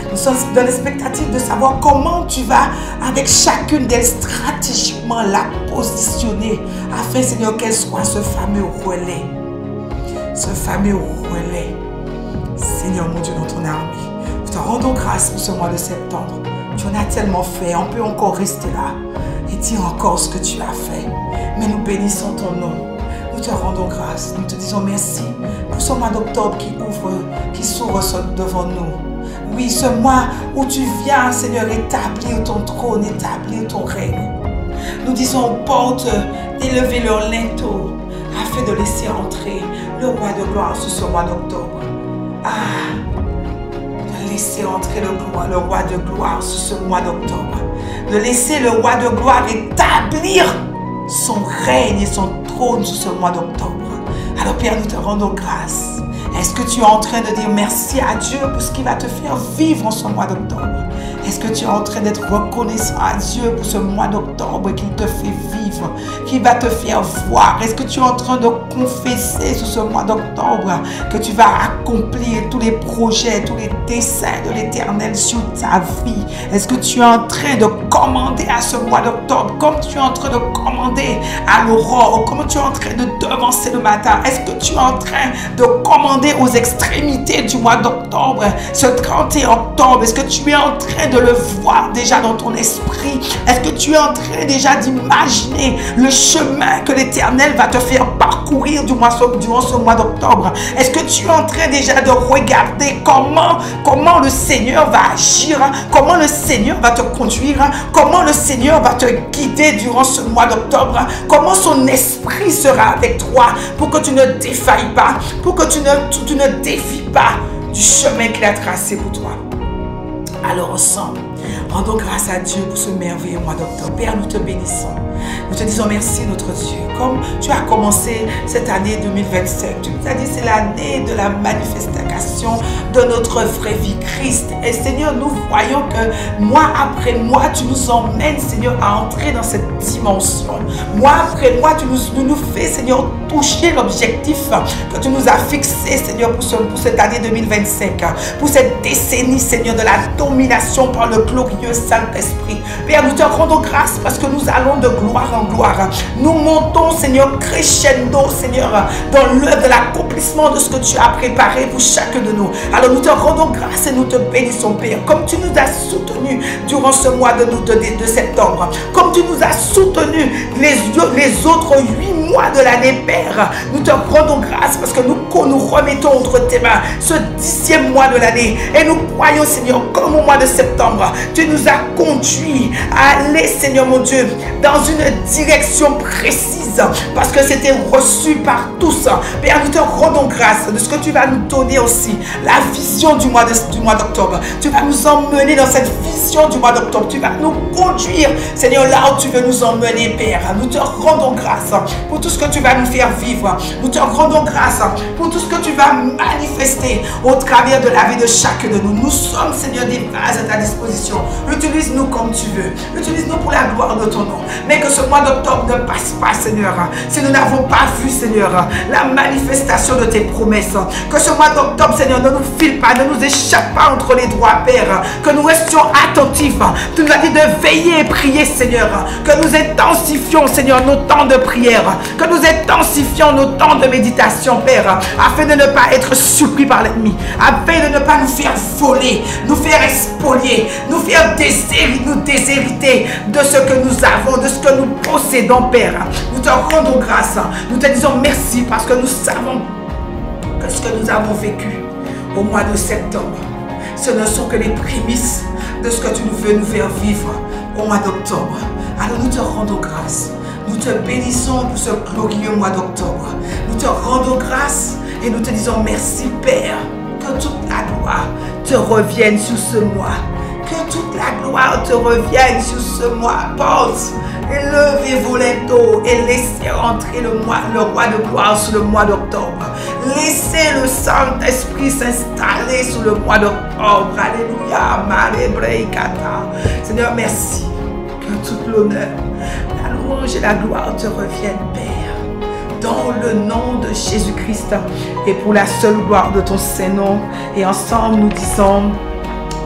Nous sommes dans l'expectative de savoir comment tu vas, avec chacune d'elles, stratégiquement la positionner afin, Seigneur, qu'elle soit ce fameux relais. Ce fameux relais, Seigneur mon Dieu, dans ton armée. Nous te rendons grâce pour ce mois de septembre. Tu en as tellement fait. On peut encore rester là et dire encore ce que tu as fait. Mais nous bénissons ton nom. Nous te rendons grâce. Nous te disons merci pour ce mois d'octobre qui s'ouvre devant nous. Oui, ce mois où tu viens, Seigneur, établir ton trône, établir ton règne. Nous disons aux portes d'élever leur linteau afin de laisser entrer le roi de gloire sur ce mois d'octobre. De laisser entrer le roi de gloire sur ce mois d'octobre. De laisser le roi de gloire établir son règne et son trône sur ce mois d'octobre. Alors Père, nous te rendons grâce Est-ce que tu es en train de dire merci à Dieu pour ce qu'il va te faire vivre en ce mois d'octobre? Est-ce que tu es en train d'être reconnaissant à Dieu pour ce mois d'octobre qu'il te fait vivre, qu'il va te faire voir? Est-ce que tu es en train de confesser sur ce mois d'octobre que tu vas accomplir tous les projets, tous les desseins de l'Éternel sur ta vie? Est-ce que tu es en train de commander à ce mois d'octobre, comme tu es en train de commander à l'aurore, comme tu es en train de devancer le matin? Est-ce que tu es en train de commander aux extrémités du mois d'octobre, ce 31 octobre? Est-ce que tu es en train de le voir déjà dans ton esprit? Est-ce que tu es en train déjà d'imaginer le chemin que l'Éternel va te faire parcourir durant ce mois d'octobre? Est-ce que tu es en train déjà de regarder comment le Seigneur va agir, comment le Seigneur va te conduire, comment le Seigneur va te guider durant ce mois d'octobre, comment son esprit sera avec toi pour que tu ne défailles pas, pour que tu ne défies pas du chemin qu'il a tracé pour toi? Alors ensemble, rendons grâce à Dieu pour ce merveilleux mois d'octobre. Père, nous te bénissons. Nous te disons merci, notre Dieu. Comme tu as commencé cette année 2025, tu nous as dit c'est l'année de la manifestation de notre vraie vie, Christ. Et Seigneur, nous voyons que mois après mois, tu nous emmènes, Seigneur, à entrer dans cette dimension. Mois après mois, tu nous fais, Seigneur, toucher l'objectif que tu nous as fixé, Seigneur, pour cette année 2025, pour cette décennie, Seigneur, de la domination par le glorieux Saint-Esprit. Père, nous te rendons grâce parce que nous allons de gloire en gloire. Nous montons, Seigneur, crescendo, Seigneur, dans l'œuvre de l'accomplissement de ce que tu as préparé pour chacun de nous. Alors nous te rendons grâce et nous te bénissons, Père, comme tu nous as soutenus durant ce mois de septembre, comme tu nous as soutenus les autres 8 mois de l'année, Père. Nous te rendons grâce parce que nous remettons entre tes mains ce 10e mois de l'année et nous croyons, Seigneur, comme au mois de septembre, tu nous as conduits à aller, Seigneur mon Dieu, dans une direction précise parce que c'était reçu par tous. Père, nous te rendons grâce de ce que tu vas nous donner aussi, la vision du mois d'octobre. Tu vas nous emmener dans cette vision du mois d'octobre. Tu vas nous conduire, Seigneur, là où tu veux nous emmener, Père. Nous te rendons grâce pour tout ce que tu vas nous faire vivre. Nous te rendons grâce pour tout ce que tu vas manifester au travers de la vie de chacun de nous. Nous sommes, Seigneur, des vases à ta disposition. Utilise-nous comme tu veux. Utilise-nous pour la gloire de ton nom. Mais que ce mois d'octobre ne passe pas, Seigneur, si nous n'avons pas vu, Seigneur, la manifestation de tes promesses. Que ce mois d'octobre, Seigneur, ne nous file pas, ne nous échappe pas entre les doigts, Père. Que nous restions attentifs. Tu nous as dit de veiller et prier, Seigneur. Que nous intensifions, Seigneur, nos temps de prière. Que nous intensifions nos temps de méditation, Père, afin de ne pas être surpris par l'ennemi, afin de ne pas nous faire voler, nous faire spolier, nous faire nous déshériter de ce que nous avons, de ce que nous possédons, Père. Nous te rendons grâce. Nous te disons merci parce que nous savons que ce que nous avons vécu au mois de septembre, ce ne sont que les prémices de ce que tu veux nous faire vivre au mois d'octobre. Alors nous te rendons grâce. Nous te bénissons pour ce glorieux mois d'octobre. Nous te rendons grâce et nous te disons merci, Père. Que toute la gloire te revienne sur ce mois. Que toute la gloire te revienne sur ce mois. Porte, élevez vos linteaux et laissez entrer le roi de gloire sur le mois d'octobre. Laissez le Saint-Esprit s'installer sur le mois d'octobre. Alléluia. Seigneur, merci. Que toute l'honneur, la louange et la gloire te reviennent, Père. Dans le nom de Jésus-Christ et pour la seule gloire de ton Saint-Nom. Et ensemble, nous disons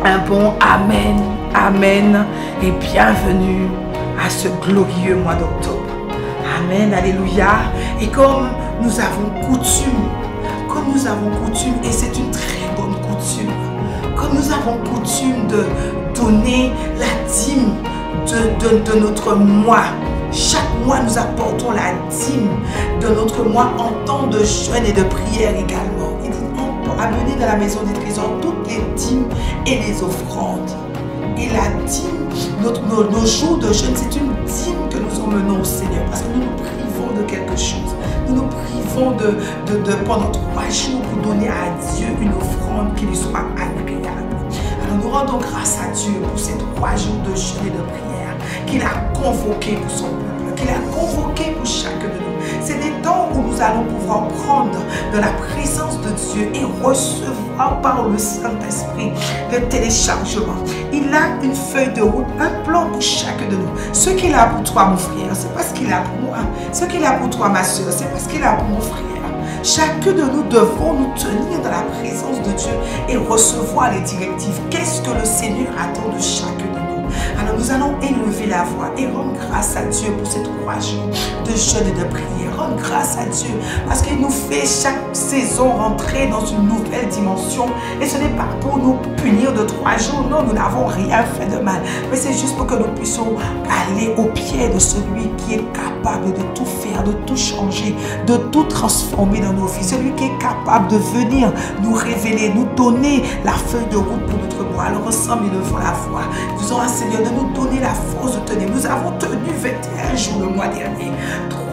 un bon Amen, Amen et bienvenue à ce glorieux mois d'octobre. Amen, Alléluia. Et comme nous avons coutume, et c'est une très bonne coutume, comme nous avons coutume de donner la dîme de notre mois. Chaque mois, nous apportons la dîme de notre mois en temps de jeûne et de prière également. Il dit, on peut amener dans la maison des trésors toutes les dîmes et les offrandes. Et la dîme, nos jours de jeûne, c'est une dîme que nous emmenons au Seigneur parce que nous nous privons de quelque chose. Nous nous privons pendant 3 jours pour donner à Dieu une offrande qui lui soit agréable. Alors nous rendons grâce à Dieu pour ces 3 jours de jeûne et de prière qu'il a convoqué pour son peuple, qu'il a convoqué pour chacun de nous. C'est des temps où nous allons pouvoir prendre de la présence de Dieu et recevoir par le Saint-Esprit le téléchargement. Il a une feuille de route, un plan pour chacun de nous. Ce qu'il a pour toi, mon frère, c'est pas ce qu'il a pour moi. Ce qu'il a pour toi, ma soeur, c'est pas ce qu'il a pour mon frère. Chacun de nous devons nous tenir dans la présence de Dieu et recevoir les directives. Qu'est-ce que le Seigneur attend de chacun de nous? Alors nous allons élever la voix et rendre grâce à Dieu pour ces 3 jours de jeûne et de prière. Rendre grâce à Dieu parce qu'il nous fait chaque saison rentrer dans une nouvelle dimension. Et ce n'est pas pour nous punir de 3 jours. Non, nous n'avons rien fait de mal. Mais c'est juste pour que nous puissions aller au pied de celui qui est capable de tout faire, de tout changer, de tout transformer dans nos vies. Celui qui est capable de venir nous révéler, nous donner la feuille de route pour notre mois. Alors ensemble, élevons la voix. Nous disons à Seigneur de nous donner la force de tenir. Nous avons tenu 21 jours le mois dernier.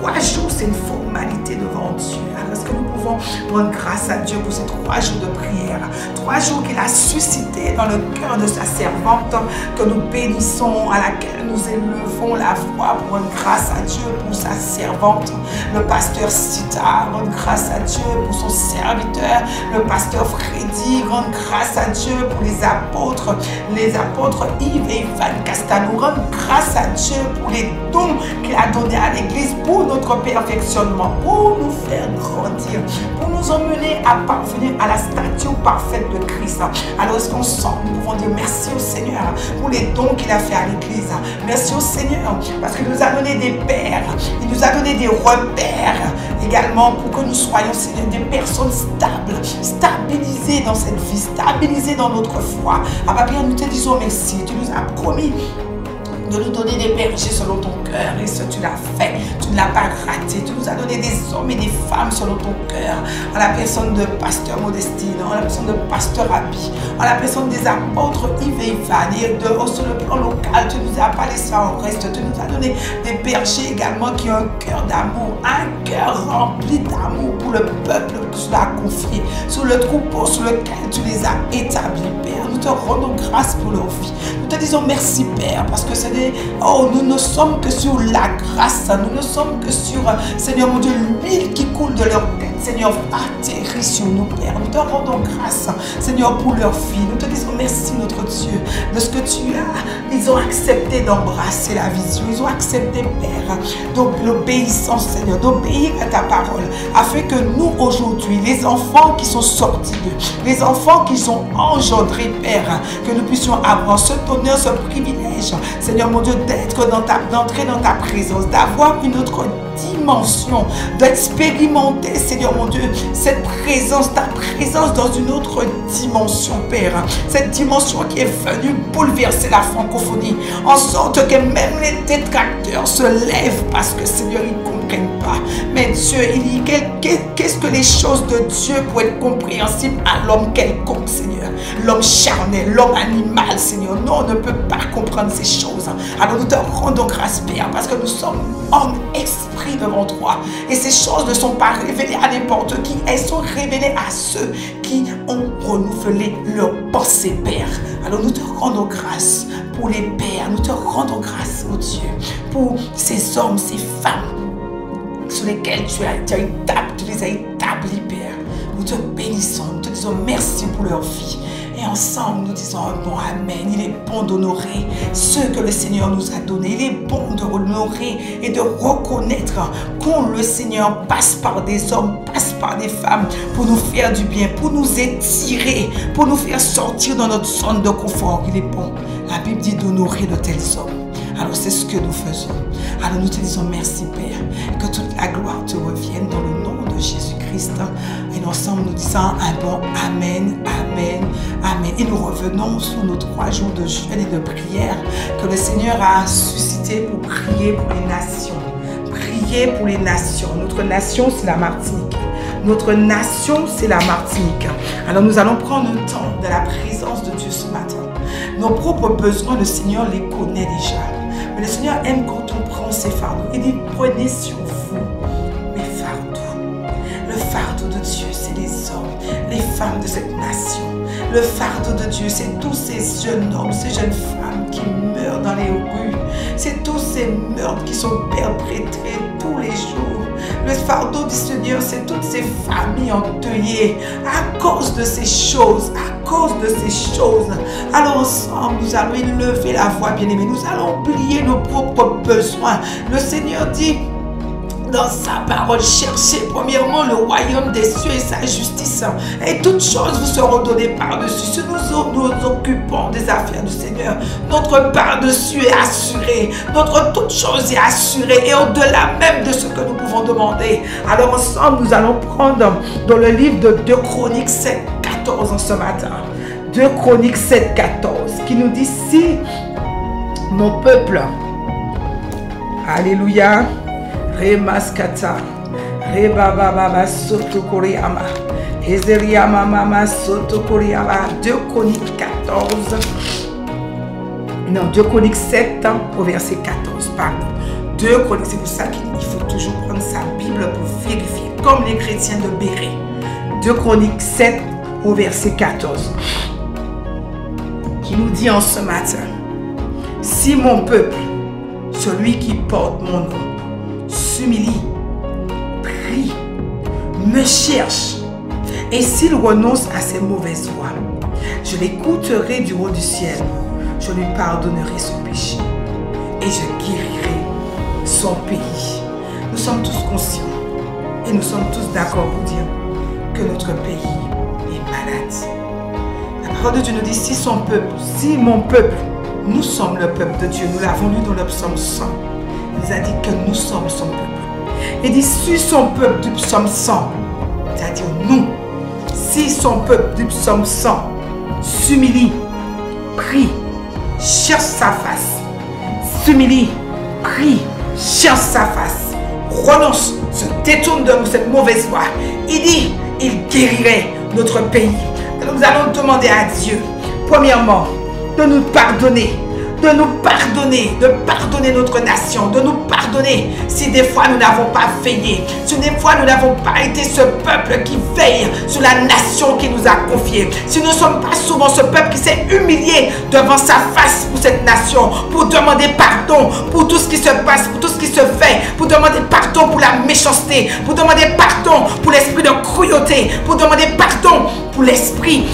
3 jours, c'est une formalité devant Dieu. Alors est-ce que nous pouvons rendre grâce à Dieu pour ces 3 jours de prière? 3 jours qu'il a suscité dans le cœur de sa servante, que nous bénissons, à laquelle nous élevons la voix pour rendre grâce à Dieu pour sa servante. Le pasteur Sita, rendre grâce à Dieu pour son serviteur. Le pasteur Freddy, rendre grâce à Dieu pour les apôtres Yves et Ivan Castano. Rendre grâce à Dieu pour les dons qu'il a donnés à l'église, pour notre perfectionnement, pour nous faire grandir, pour nous emmener à parvenir à la stature parfaite de Christ. Alors est-ce qu'ensemble nous pouvons dire merci au Seigneur pour les dons qu'il a fait à l'église. Merci au Seigneur parce qu'il nous a donné des pères, il nous a donné des repères également pour que nous soyons, Seigneur, des personnes stables, stabilisées dans cette vie, stabilisées dans notre foi. Ah Père, nous te disons merci. Tu nous as promis de nous donner des bergers selon ton cœur. Et ce, tu l'as fait. Tu ne l'as pas raté. Tu nous as donné des hommes et des femmes selon ton cœur. En la personne de Pasteur Modestine, en la personne de Pasteur Abi, en la personne des apôtres Yves et Ivan. Et sur le plan local, tu ne nous as pas laissé en reste. Tu nous as donné des bergers également qui ont un cœur d'amour, un cœur rempli d'amour pour le peuple que tu l'as confié, sur le troupeau sur lequel tu les as établis, Père. Nous te rendons grâce pour leur vie. Nous te disons merci, Père, parce que nous ne sommes que sur la grâce, nous ne sommes que sur, Seigneur mon Dieu, l'huile qui coule de leur tête. Seigneur, atterris sur nous, Père. Nous te rendons grâce, Seigneur, pour leur vie. Nous te disons merci, notre Dieu, de ce que tu as. Ils ont accepté d'embrasser la vision. Ils ont accepté, Père, donc l'obéissance, Seigneur, d'obéir à ta parole, afin que nous, aujourd'hui, les enfants qui sont sortis d'eux, les enfants qui sont engendrés, Père, que nous puissions avoir ce honneur, ce privilège, Seigneur mon Dieu, d'entrer dans ta présence, d'avoir une autre dimension, d'expérimenter, Seigneur mon Dieu, cette présence, ta présence dans une autre dimension, Père. Cette dimension qui est venue bouleverser la francophonie, en sorte que même les détracteurs se lèvent parce que, Seigneur, ils ne comprennent pas. Mais Dieu, il dit, qu'est-ce que les choses de Dieu pour être compréhensibles à l'homme quelconque, Seigneur? L'homme charnel, l'homme animal, Seigneur. Non, on ne peut pas comprendre ces choses. Alors nous te rendons grâce, Père, parce que nous sommes hommes esprits devant toi. Et ces choses ne sont pas révélées à n'importe qui. Elles sont révélées à ceux qui ont renouvelé leur pensée, Père. Alors nous te rendons grâce pour les pères. Nous te rendons grâce, oh Dieu, pour ces hommes, ces femmes sur lesquels tu les as établis, Père. Nous te bénissons, nous te disons merci pour leur vie. Et ensemble, nous disons un bon Amen. Il est bon d'honorer ce que le Seigneur nous a donné. Il est bon de honorer et de reconnaître qu'on, le Seigneur, passe par des hommes, passe par des femmes pour nous faire du bien, pour nous étirer, pour nous faire sortir dans notre zone de confort. Il est bon. La Bible dit d'honorer de tels hommes. Alors c'est ce que nous faisons. Alors nous te disons merci, Père. Que toute la gloire te revienne dans le nom de Jésus-Christ. Et ensemble nous disons un bon Amen, Amen, Amen. Et nous revenons sur nos 3 jours de jeûne et de prière que le Seigneur a suscité pour prier pour les nations. Prier pour les nations. Notre nation, c'est la Martinique. Notre nation, c'est la Martinique. Alors nous allons prendre le temps de la présence de Dieu ce matin. Nos propres besoins, le Seigneur les connaît déjà. Mais le Seigneur aime quand on prend ses fardeaux. Il dit, prenez sur vous mes fardeaux. Le fardeau de Dieu, c'est les hommes, les femmes de cette nation. Le fardeau de Dieu, c'est tous ces jeunes hommes, ces jeunes femmes qui meurent dans les rues. C'est tous ces meurtres qui sont perpétrés tous les jours. Le fardeau du Seigneur, c'est toutes ces familles endeuillées à cause de ces choses, à cause de ces choses. Alors ensemble, nous allons élever la voix, bien-aimés. Nous allons oublier nos propres besoins. Le Seigneur dit dans sa parole, cherchez premièrement le royaume des cieux et sa justice, et toutes choses vous seront données par-dessus. Si nous occupons des affaires du Seigneur, notre par-dessus est assuré, notre toute chose est assurée, et au-delà même de ce que nous pouvons demander. Alors ensemble, nous allons prendre dans le livre de 2 Chroniques 7, 14 en ce matin. 2 Chroniques 7, 14, qui nous dit: si mon peuple, alléluia, Remaskata, Rebababa Sotokoriama, Ezeriama Mama Sotokoriama, 2 Chroniques 14, non, 2 Chroniques 7 au verset 14, pardon. 2 Chroniques, c'est pour ça qu'il faut toujours prendre sa Bible pour vérifier, comme les chrétiens de Béret. 2 Chroniques 7 au verset 14, qui nous dit en ce matin: si mon peuple, celui qui porte mon nom, s'humilie, prie, me cherche, et s'il renonce à ses mauvaises voies, je l'écouterai du haut du ciel, je lui pardonnerai son péché et je guérirai son pays. Nous sommes tous conscients et nous sommes tous d'accord pour dire que notre pays est malade. La parole de Dieu nous dit: si son peuple, si mon peuple, nous sommes le peuple de Dieu. Nous l'avons lu dans le psaume 100. Il nous a dit que nous sommes son peuple. Il dit: si son peuple du psaume 100, c'est-à-dire nous, si son peuple du psaume 100 s'humilie, prie, cherche sa face, s'humilie, prie, cherche sa face, renonce, se détourne de cette mauvaise voie, il dit: il guérirait notre pays. Alors nous allons demander à Dieu, premièrement, de nous pardonner, de pardonner notre nation, de nous pardonner si des fois nous n'avons pas veillé, si des fois nous n'avons pas été ce peuple qui veille sur la nation qui nous a confiée, si nous ne sommes pas souvent ce peuple qui s'est humilié devant sa face pour cette nation, pour demander pardon pour tout ce qui se passe, pour tout ce qui se fait, pour demander pardon pour la méchanceté, pour demander pardon pour l'esprit de cruauté, pour demander pardon pour l'esprit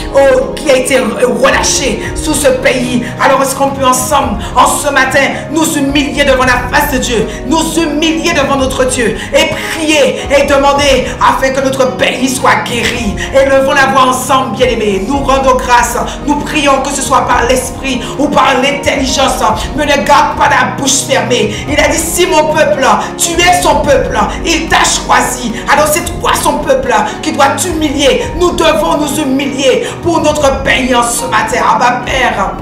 qui a été relâché sous ce pays. Alors est-ce qu'on peut ensemble, en ce matin, nous humilier devant la face de Dieu, nous humilier devant notre Dieu et prier et demander afin que notre pays soit guéri. Élevons la voix ensemble, bien-aimés. Nous rendons grâce, nous prions, que ce soit par l'esprit ou par l'intelligence, mais ne garde pas la bouche fermée. Il a dit: si mon peuple, tu es son peuple, il t'a choisi, alors c'est toi son peuple qui doit t'humilier. Nous devons nous humilier pour notre pays en ce matin. Abba Père,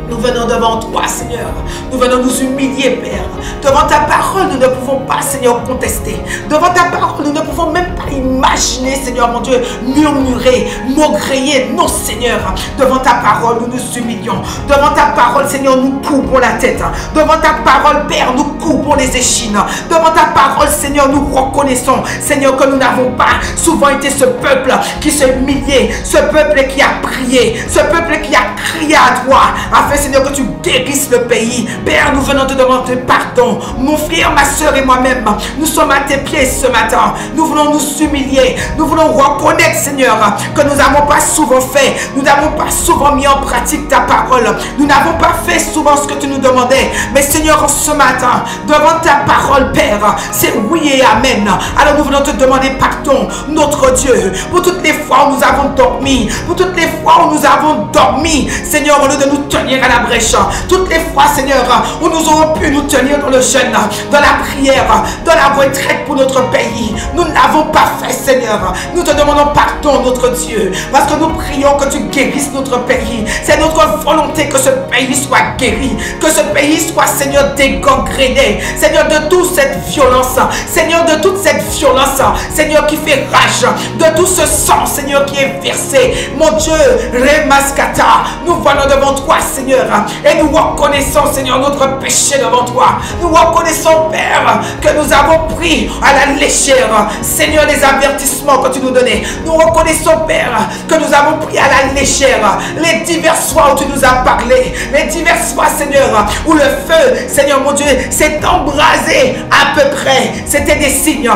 nous venons devant toi, Seigneur. Nous venons nous humilier, Père. Devant ta parole, nous ne pouvons pas, Seigneur, contester. Devant ta parole, nous ne pouvons même pas imaginer, Seigneur, mon Dieu, murmurer, maugréer. Non, Seigneur. Devant ta parole, nous nous humilions. Devant ta parole, Seigneur, nous coupons la tête. Devant ta parole, Père, nous coupons les échines. Devant ta parole, Seigneur, nous reconnaissons, Seigneur, que nous n'avons pas souvent été ce peuple qui s'est humilié, ce peuple qui a prié, ce peuple qui a crié à toi, afin, Seigneur, que tu guérisses le pays. Père, nous venons te demander pardon. Mon frère, ma soeur et moi-même, nous sommes à tes pieds ce matin. Nous voulons nous humilier. Nous voulons reconnaître, Seigneur, que nous n'avons pas souvent fait. Nous n'avons pas souvent mis en pratique ta parole. Nous n'avons pas fait souvent ce que tu nous demandais. Mais Seigneur, ce matin, devant ta parole, Père, c'est oui et amen. Alors nous voulons te demander pardon, notre Dieu, pour toutes les fois où nous avons dormi, pour toutes les fois où nous avons dormi, Seigneur, au lieu de nous tenir à la brèche. Toutes les fois, Seigneur, où nous aurons pu nous tenir dans le jeûne, dans la prière, dans la retraite pour notre pays, nous ne l'avons pas fait, Seigneur. Nous te demandons pardon, notre Dieu, parce que nous prions que tu guérisses notre pays. C'est notre volonté que ce pays soit guéri, que ce pays soit, Seigneur, dégangréné, Seigneur, de toute cette violence, Seigneur, de toute cette violence, Seigneur, qui fait rage, de tout ce sang, Seigneur, qui est versé. Mon Dieu, Remaskata, nous voulons venons devant toi, Seigneur, et nous reconnaissons, Seigneur, notre péché devant toi. Nous reconnaissons, Père, que nous avons pris à la légère, Seigneur, les avertissements que tu nous donnais. Nous reconnaissons, Père, que nous avons pris à la légère les diverses fois où tu nous as parlé, les diverses fois, Seigneur, où le feu, Seigneur mon Dieu, s'est embrasé à peu près. C'était des signes,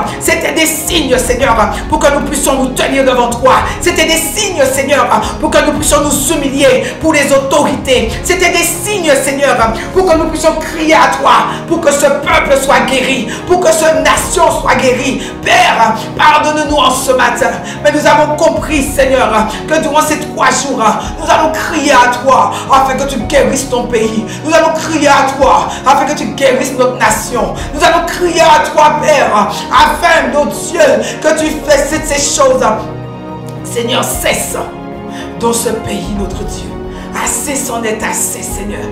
Seigneur, pour que nous puissions nous tenir devant toi. C'était des signes, Seigneur, pour que nous puissions nous humilier pour les autorités. C'était des signes, Seigneur, pour que nous puissions crier à toi, pour que ce peuple soit guéri, pour que cette nation soit guérie. Père, pardonne-nous en ce matin, mais nous avons compris, Seigneur, que durant ces 3 jours, nous allons crier à toi afin que tu guérisses ton pays. Nous allons crier à toi afin que tu guérisses notre nation. Nous allons crier à toi, Père, afin, notre Dieu, que tu fasses ces choses. Seigneur, cesse dans ce pays, notre Dieu. Assez c'en est assez, Seigneur.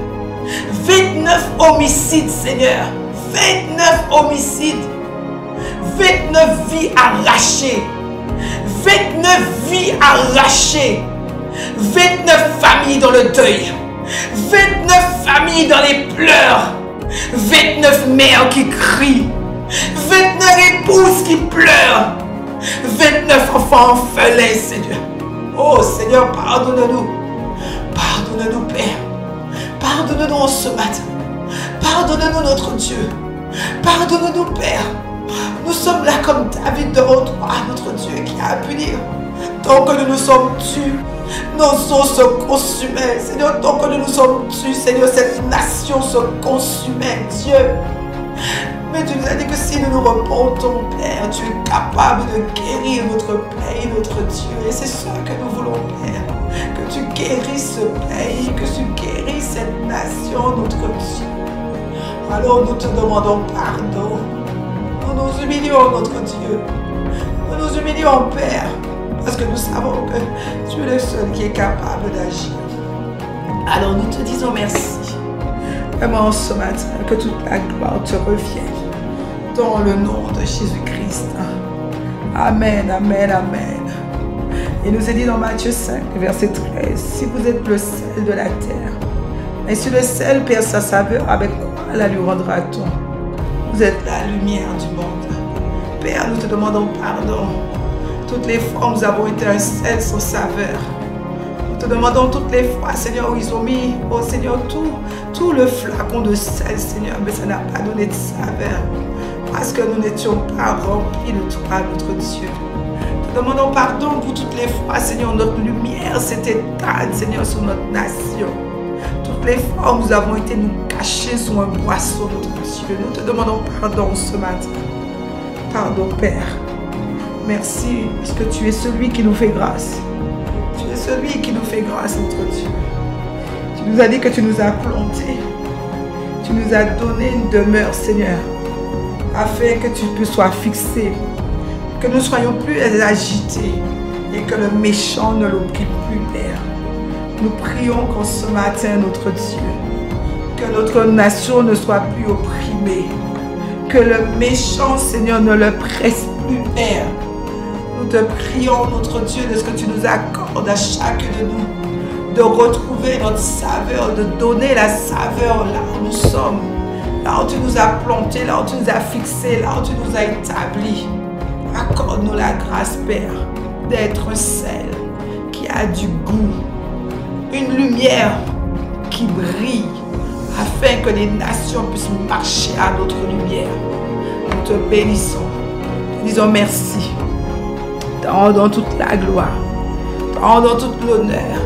29 homicides, Seigneur. 29 homicides. 29 vies arrachées. 29 vies arrachées. 29 familles dans le deuil. 29 familles dans les pleurs. 29 mères qui crient. 29 épouses qui pleurent. 29 enfants orphelins, Seigneur. Oh Seigneur, pardonne-nous. Pardonne-nous, Père. Pardonne-nous en ce matin. Pardonne-nous, notre Dieu. Pardonne-nous, Père. Nous sommes là comme David devant toi, notre Dieu, qui a à punir. Tant que nous nous sommes tus, nos os se consumaient. Seigneur, tant que nous nous sommes tus, Seigneur, cette nation se consumait, Dieu. Mais tu nous as dit que si nous nous repentons, Père, tu es capable de guérir notre pays, notre Dieu. Et c'est ça que nous voulons, Père. Que tu guérisses ce pays, que tu guérisses cette nation, notre Dieu. Alors nous te demandons pardon. Nous nous humilions, notre Dieu. Nous nous humilions, Père. Parce que nous savons que tu es le seul qui est capable d'agir. Alors nous te disons merci. Vraiment ce matin, que toute la gloire te revienne. Dans le nom de Jésus-Christ. Amen, amen, amen. Il nous est dit dans Matthieu 5, verset 13, si vous êtes le sel de la terre, et si le sel perd sa saveur, avec quoi la lui rendra-t-on? Vous êtes la lumière du monde. Père, nous te demandons pardon. Toutes les fois où nous avons été un sel sans saveur. Nous te demandons toutes les fois, Seigneur, où ils ont mis, oh Seigneur, tout le flacon de sel, Seigneur, mais ça n'a pas donné de saveur. Parce que nous n'étions pas remplis de toi, notre Dieu. Nous te demandons pardon pour toutes les fois, Seigneur, notre lumière s'est éteinte, Seigneur, sur notre nation. Toutes les fois où nous avons été nous cachés sous un boisseau, notre Dieu. Nous te demandons pardon ce matin. Pardon, Père. Merci, parce que tu es celui qui nous fait grâce. Tu es celui qui nous fait grâce, notre Dieu. Tu nous as dit que tu nous as plantés. Tu nous as donné une demeure, Seigneur, afin que tu sois fixé, que nous ne soyons plus agités et que le méchant ne l'occupe plus, Père. Nous prions qu'en ce matin, notre Dieu, que notre nation ne soit plus opprimée, que le méchant, Seigneur, ne le presse plus, Père. Nous te prions, notre Dieu, de ce que tu nous accordes à chacun de nous, de retrouver notre saveur, de donner la saveur là où nous sommes, là où tu nous as plantés, là où tu nous as fixés, là où tu nous as établis. Accorde-nous la grâce, Père, d'être un sel qui a du goût, une lumière qui brille, afin que les nations puissent marcher à notre lumière. Nous te bénissons, nous disons merci. Dans toute la gloire, dans tout l'honneur.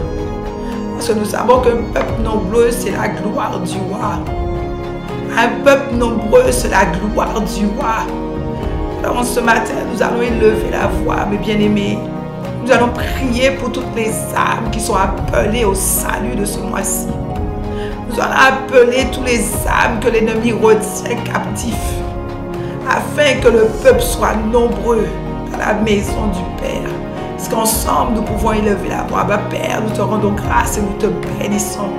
Parce que nous savons qu'un peuple nombreux, c'est la gloire du roi. Un peuple nombreux, c'est la gloire du roi. Alors ce matin, nous allons élever la voix, mes bien-aimés. Nous allons prier pour toutes les âmes qui sont appelées au salut de ce mois-ci. Nous allons appeler tous les âmes que l'ennemi retient captifs, afin que le peuple soit nombreux dans la maison du Père. Parce qu'ensemble, nous pouvons élever la voix. Père, nous te rendons grâce et nous te bénissons.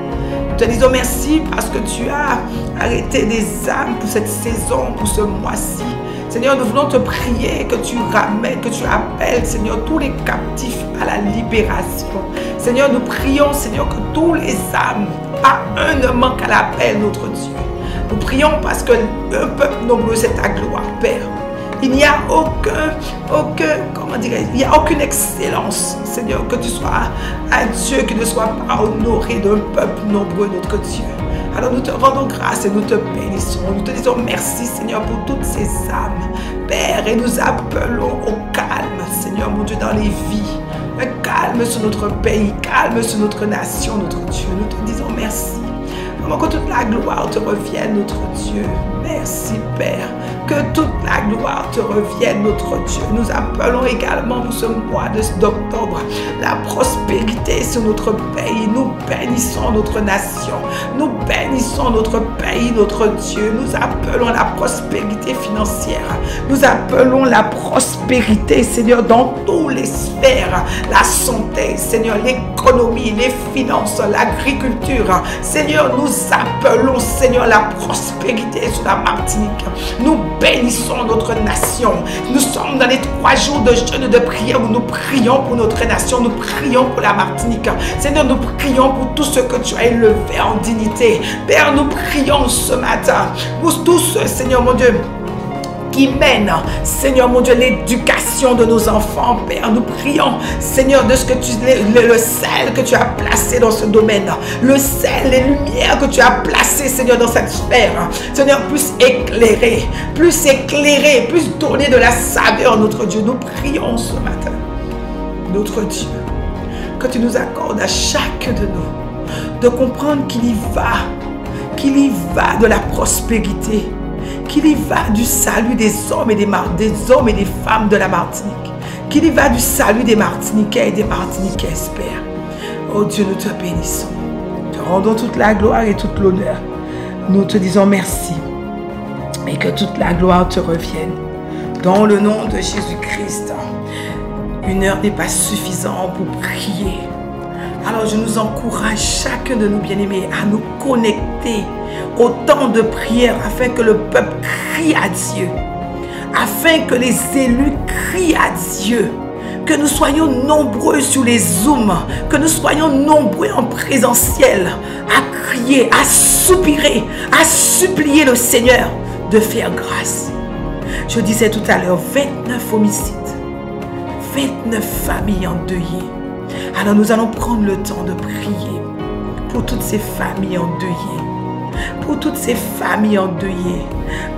Nous te disons merci parce que tu as arrêté des âmes pour cette saison, pour ce mois-ci. Seigneur, nous voulons te prier que tu ramènes, que tu appelles, Seigneur, tous les captifs à la libération. Seigneur, nous prions, Seigneur, que tous les âmes, pas un ne manque à l'appel, notre Dieu. Nous prions parce que un peuple nombreux, c'est ta gloire, Père. Il n'y a il n'y a aucune excellence, Seigneur, que tu sois un Dieu qui ne soit pas honoré d'un peuple nombreux, notre Dieu. Alors nous te rendons grâce et nous te bénissons. Nous te disons merci, Seigneur, pour toutes ces âmes, Père, et nous appelons au calme, Seigneur, mon Dieu, dans les vies. Un calme sur notre pays, calme sur notre nation, notre Dieu. Nous te disons merci. Vraiment que toute la gloire te revienne, notre Dieu. Merci, Père. Que toute la gloire te revienne, notre Dieu. Nous appelons également pour ce mois d'octobre la prospérité sur notre pays. Nous bénissons notre nation. Nous bénissons notre pays, notre Dieu. Nous appelons la prospérité financière. Nous appelons la prospérité, Seigneur, dans toutes les sphères. La santé, Seigneur, l'économie, les finances, l'agriculture. Seigneur, nous appelons, Seigneur, la prospérité sur la Martinique. Nous bénissons notre nation. Nous sommes dans les 3 jours de jeûne et de prière où nous prions pour notre nation. Nous prions pour la Martinique. Seigneur, nous prions pour tout ce que tu as élevé en dignité. Père, nous prions ce matin pour tous ceux, Seigneur mon Dieu, qui mène, Seigneur mon Dieu, l'éducation de nos enfants, Père. Nous prions, Seigneur, de ce que le sel que tu as placé dans ce domaine, le sel, les lumières que tu as placées, Seigneur, dans cette sphère, Seigneur, plus éclairer, plus donner de la saveur, notre Dieu. Nous prions ce matin, notre Dieu, que tu nous accordes à chacun de nous de comprendre qu'il y va de la prospérité, qu'il y va du salut des hommes et des femmes de la Martinique, qu'il y va du salut des Martiniquais et des Martiniquaises, Père. Oh Dieu, nous te bénissons. Te rendons toute la gloire et toute l'honneur. Nous te disons merci et que toute la gloire te revienne. Dans le nom de Jésus-Christ, 1 heure n'est pas suffisant pour prier. Alors je nous encourage, chacun de nous bien-aimés, à nous connecter au temps de prière afin que le peuple crie à Dieu, afin que les élus crient à Dieu, que nous soyons nombreux sur les Zooms, que nous soyons nombreux en présentiel à crier, à soupirer, à supplier le Seigneur de faire grâce. Je disais tout à l'heure, 29 homicides, 29 familles endeuillées. Alors nous allons prendre le temps de prier pour toutes ces familles endeuillées. Pour toutes ces familles endeuillées,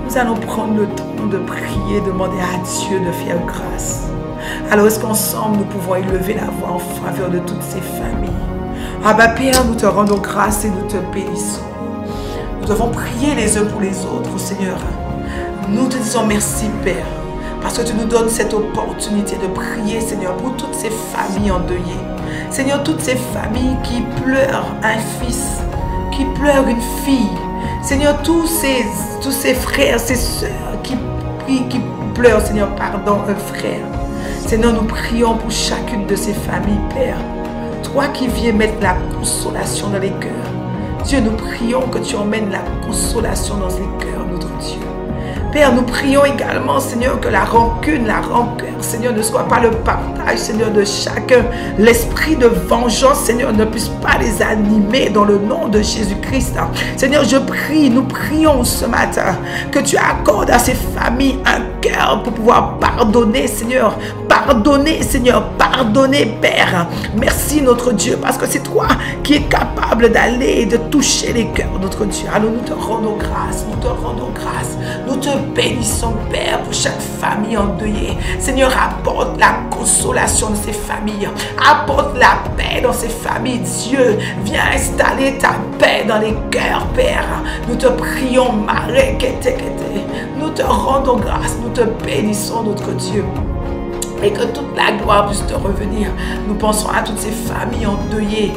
nous allons prendre le temps de prier, demander à Dieu de faire grâce. Alors est-ce qu'ensemble nous pouvons élever la voix en faveur de toutes ces familles? Ah bah Père, nous te rendons grâce et nous te bénissons. Nous devons prier les uns pour les autres, Seigneur. Nous te disons merci, Père, parce que tu nous donnes cette opportunité de prier, Seigneur, pour toutes ces familles endeuillées. Seigneur, toutes ces familles qui pleurent un fils, qui pleurent une fille. Seigneur, tous ces frères, ces sœurs qui pleurent, Seigneur, pardon, un frère. Seigneur, nous prions pour chacune de ces familles, Père. Toi qui viens mettre la consolation dans les cœurs. Dieu, nous prions que tu emmènes la consolation dans les cœurs, notre Dieu. Père, nous prions également, Seigneur, que la rancune, la rancœur, Seigneur, ne soit pas le partage, Seigneur, de chacun. L'esprit de vengeance, Seigneur, ne puisse pas les animer dans le nom de Jésus-Christ. Seigneur, je prie, nous prions ce matin que tu accordes à ces familles un cœur pour pouvoir pardonner, Seigneur. Pardonner, Seigneur, pardonner, Père. Merci, notre Dieu, parce que c'est toi qui es capable d'aller et de toucher les cœurs, notre Dieu. Alors nous te rendons grâce, nous te rendons grâce. Nous te bénissons, Père, pour chaque famille endeuillée. Seigneur, apporte la consolation de ces familles. Apporte la paix dans ces familles. Dieu, viens installer ta paix dans les cœurs, Père. Nous te prions, Marie, nous te rendons grâce. Nous te bénissons, notre Dieu. Et que toute la gloire puisse te revenir. Nous pensons à toutes ces familles endeuillées,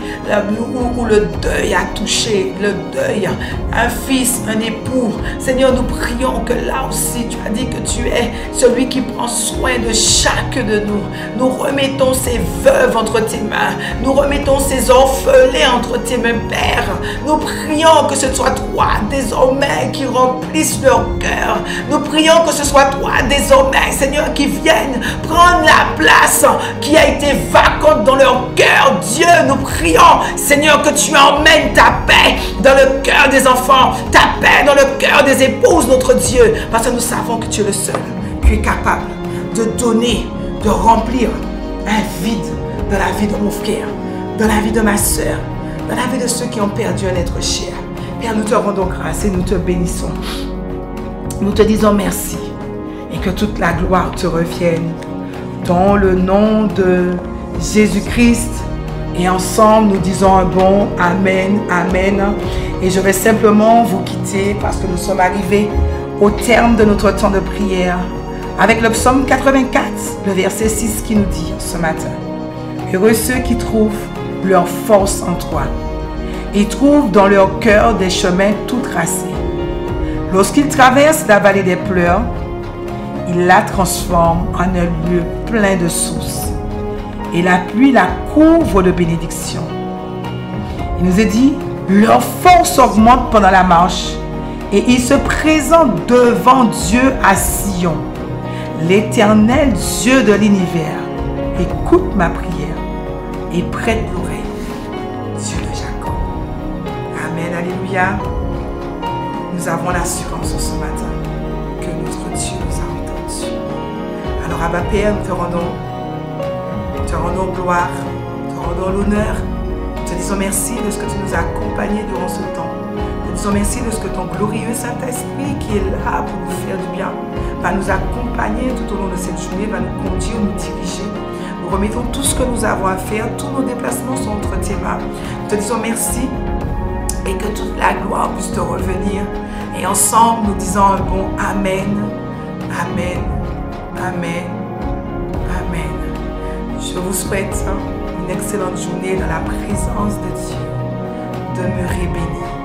où le deuil a touché, le deuil, un fils, un époux. Seigneur, nous prions que là aussi, tu as dit que tu es celui qui prend soin de chaque de nous. Nous remettons ces veuves entre tes mains. Nous remettons ces orphelins entre tes mains, Père. Nous prions que ce soit toi désormais qui remplisse leur cœur. Nous prions que ce soit toi désormais, Seigneur, qui vienne prendre la place qui a été vacante dans leur cœur. Dieu, nous prions, Seigneur, que tu emmènes ta paix dans le cœur des enfants, ta paix dans le cœur des épouses, notre Dieu, parce que nous savons que tu es le seul qui est capable de donner, de remplir un vide dans la vie de mon frère, dans la vie de ma soeur, dans la vie de ceux qui ont perdu un être cher. Père, nous te rendons grâce et nous te bénissons. Nous te disons merci et que toute la gloire te revienne. Dans le nom de Jésus-Christ, et ensemble nous disons un bon Amen, Amen. Et je vais simplement vous quitter parce que nous sommes arrivés au terme de notre temps de prière avec le psaume 84, le verset 6 qui nous dit ce matin: heureux ceux qui trouvent leur force en toi et trouvent dans leur cœur des chemins tout tracés. Lorsqu'ils traversent la vallée des pleurs, il la transforme en un lieu plein de sources et la pluie la couvre de bénédictions. Il nous est dit, leur force augmente pendant la marche et ils se présentent devant Dieu à Sion. L'Éternel Dieu de l'univers écoute ma prière et prête l'oreille. Dieu de Jacob. Amen, alléluia. Nous avons l'assurance ce matin que notre Dieu nous a entendus. Alors, Abba Père, nous te rendons gloire, nous te rendons l'honneur. Nous te disons merci de ce que tu nous as accompagnés durant ce temps. Nous te disons merci de ce que ton glorieux Saint-Esprit qui est là pour nous faire du bien va nous accompagner tout au long de cette journée, va nous conduire, nous diriger. Nous remettons tout ce que nous avons à faire, tous nos déplacements sont entre tes mains. Nous te disons merci et que toute la gloire puisse te revenir. Et ensemble, nous disons un bon Amen, Amen, Amen, Amen. Je vous souhaite une excellente journée dans la présence de Dieu. Demeurez bénis.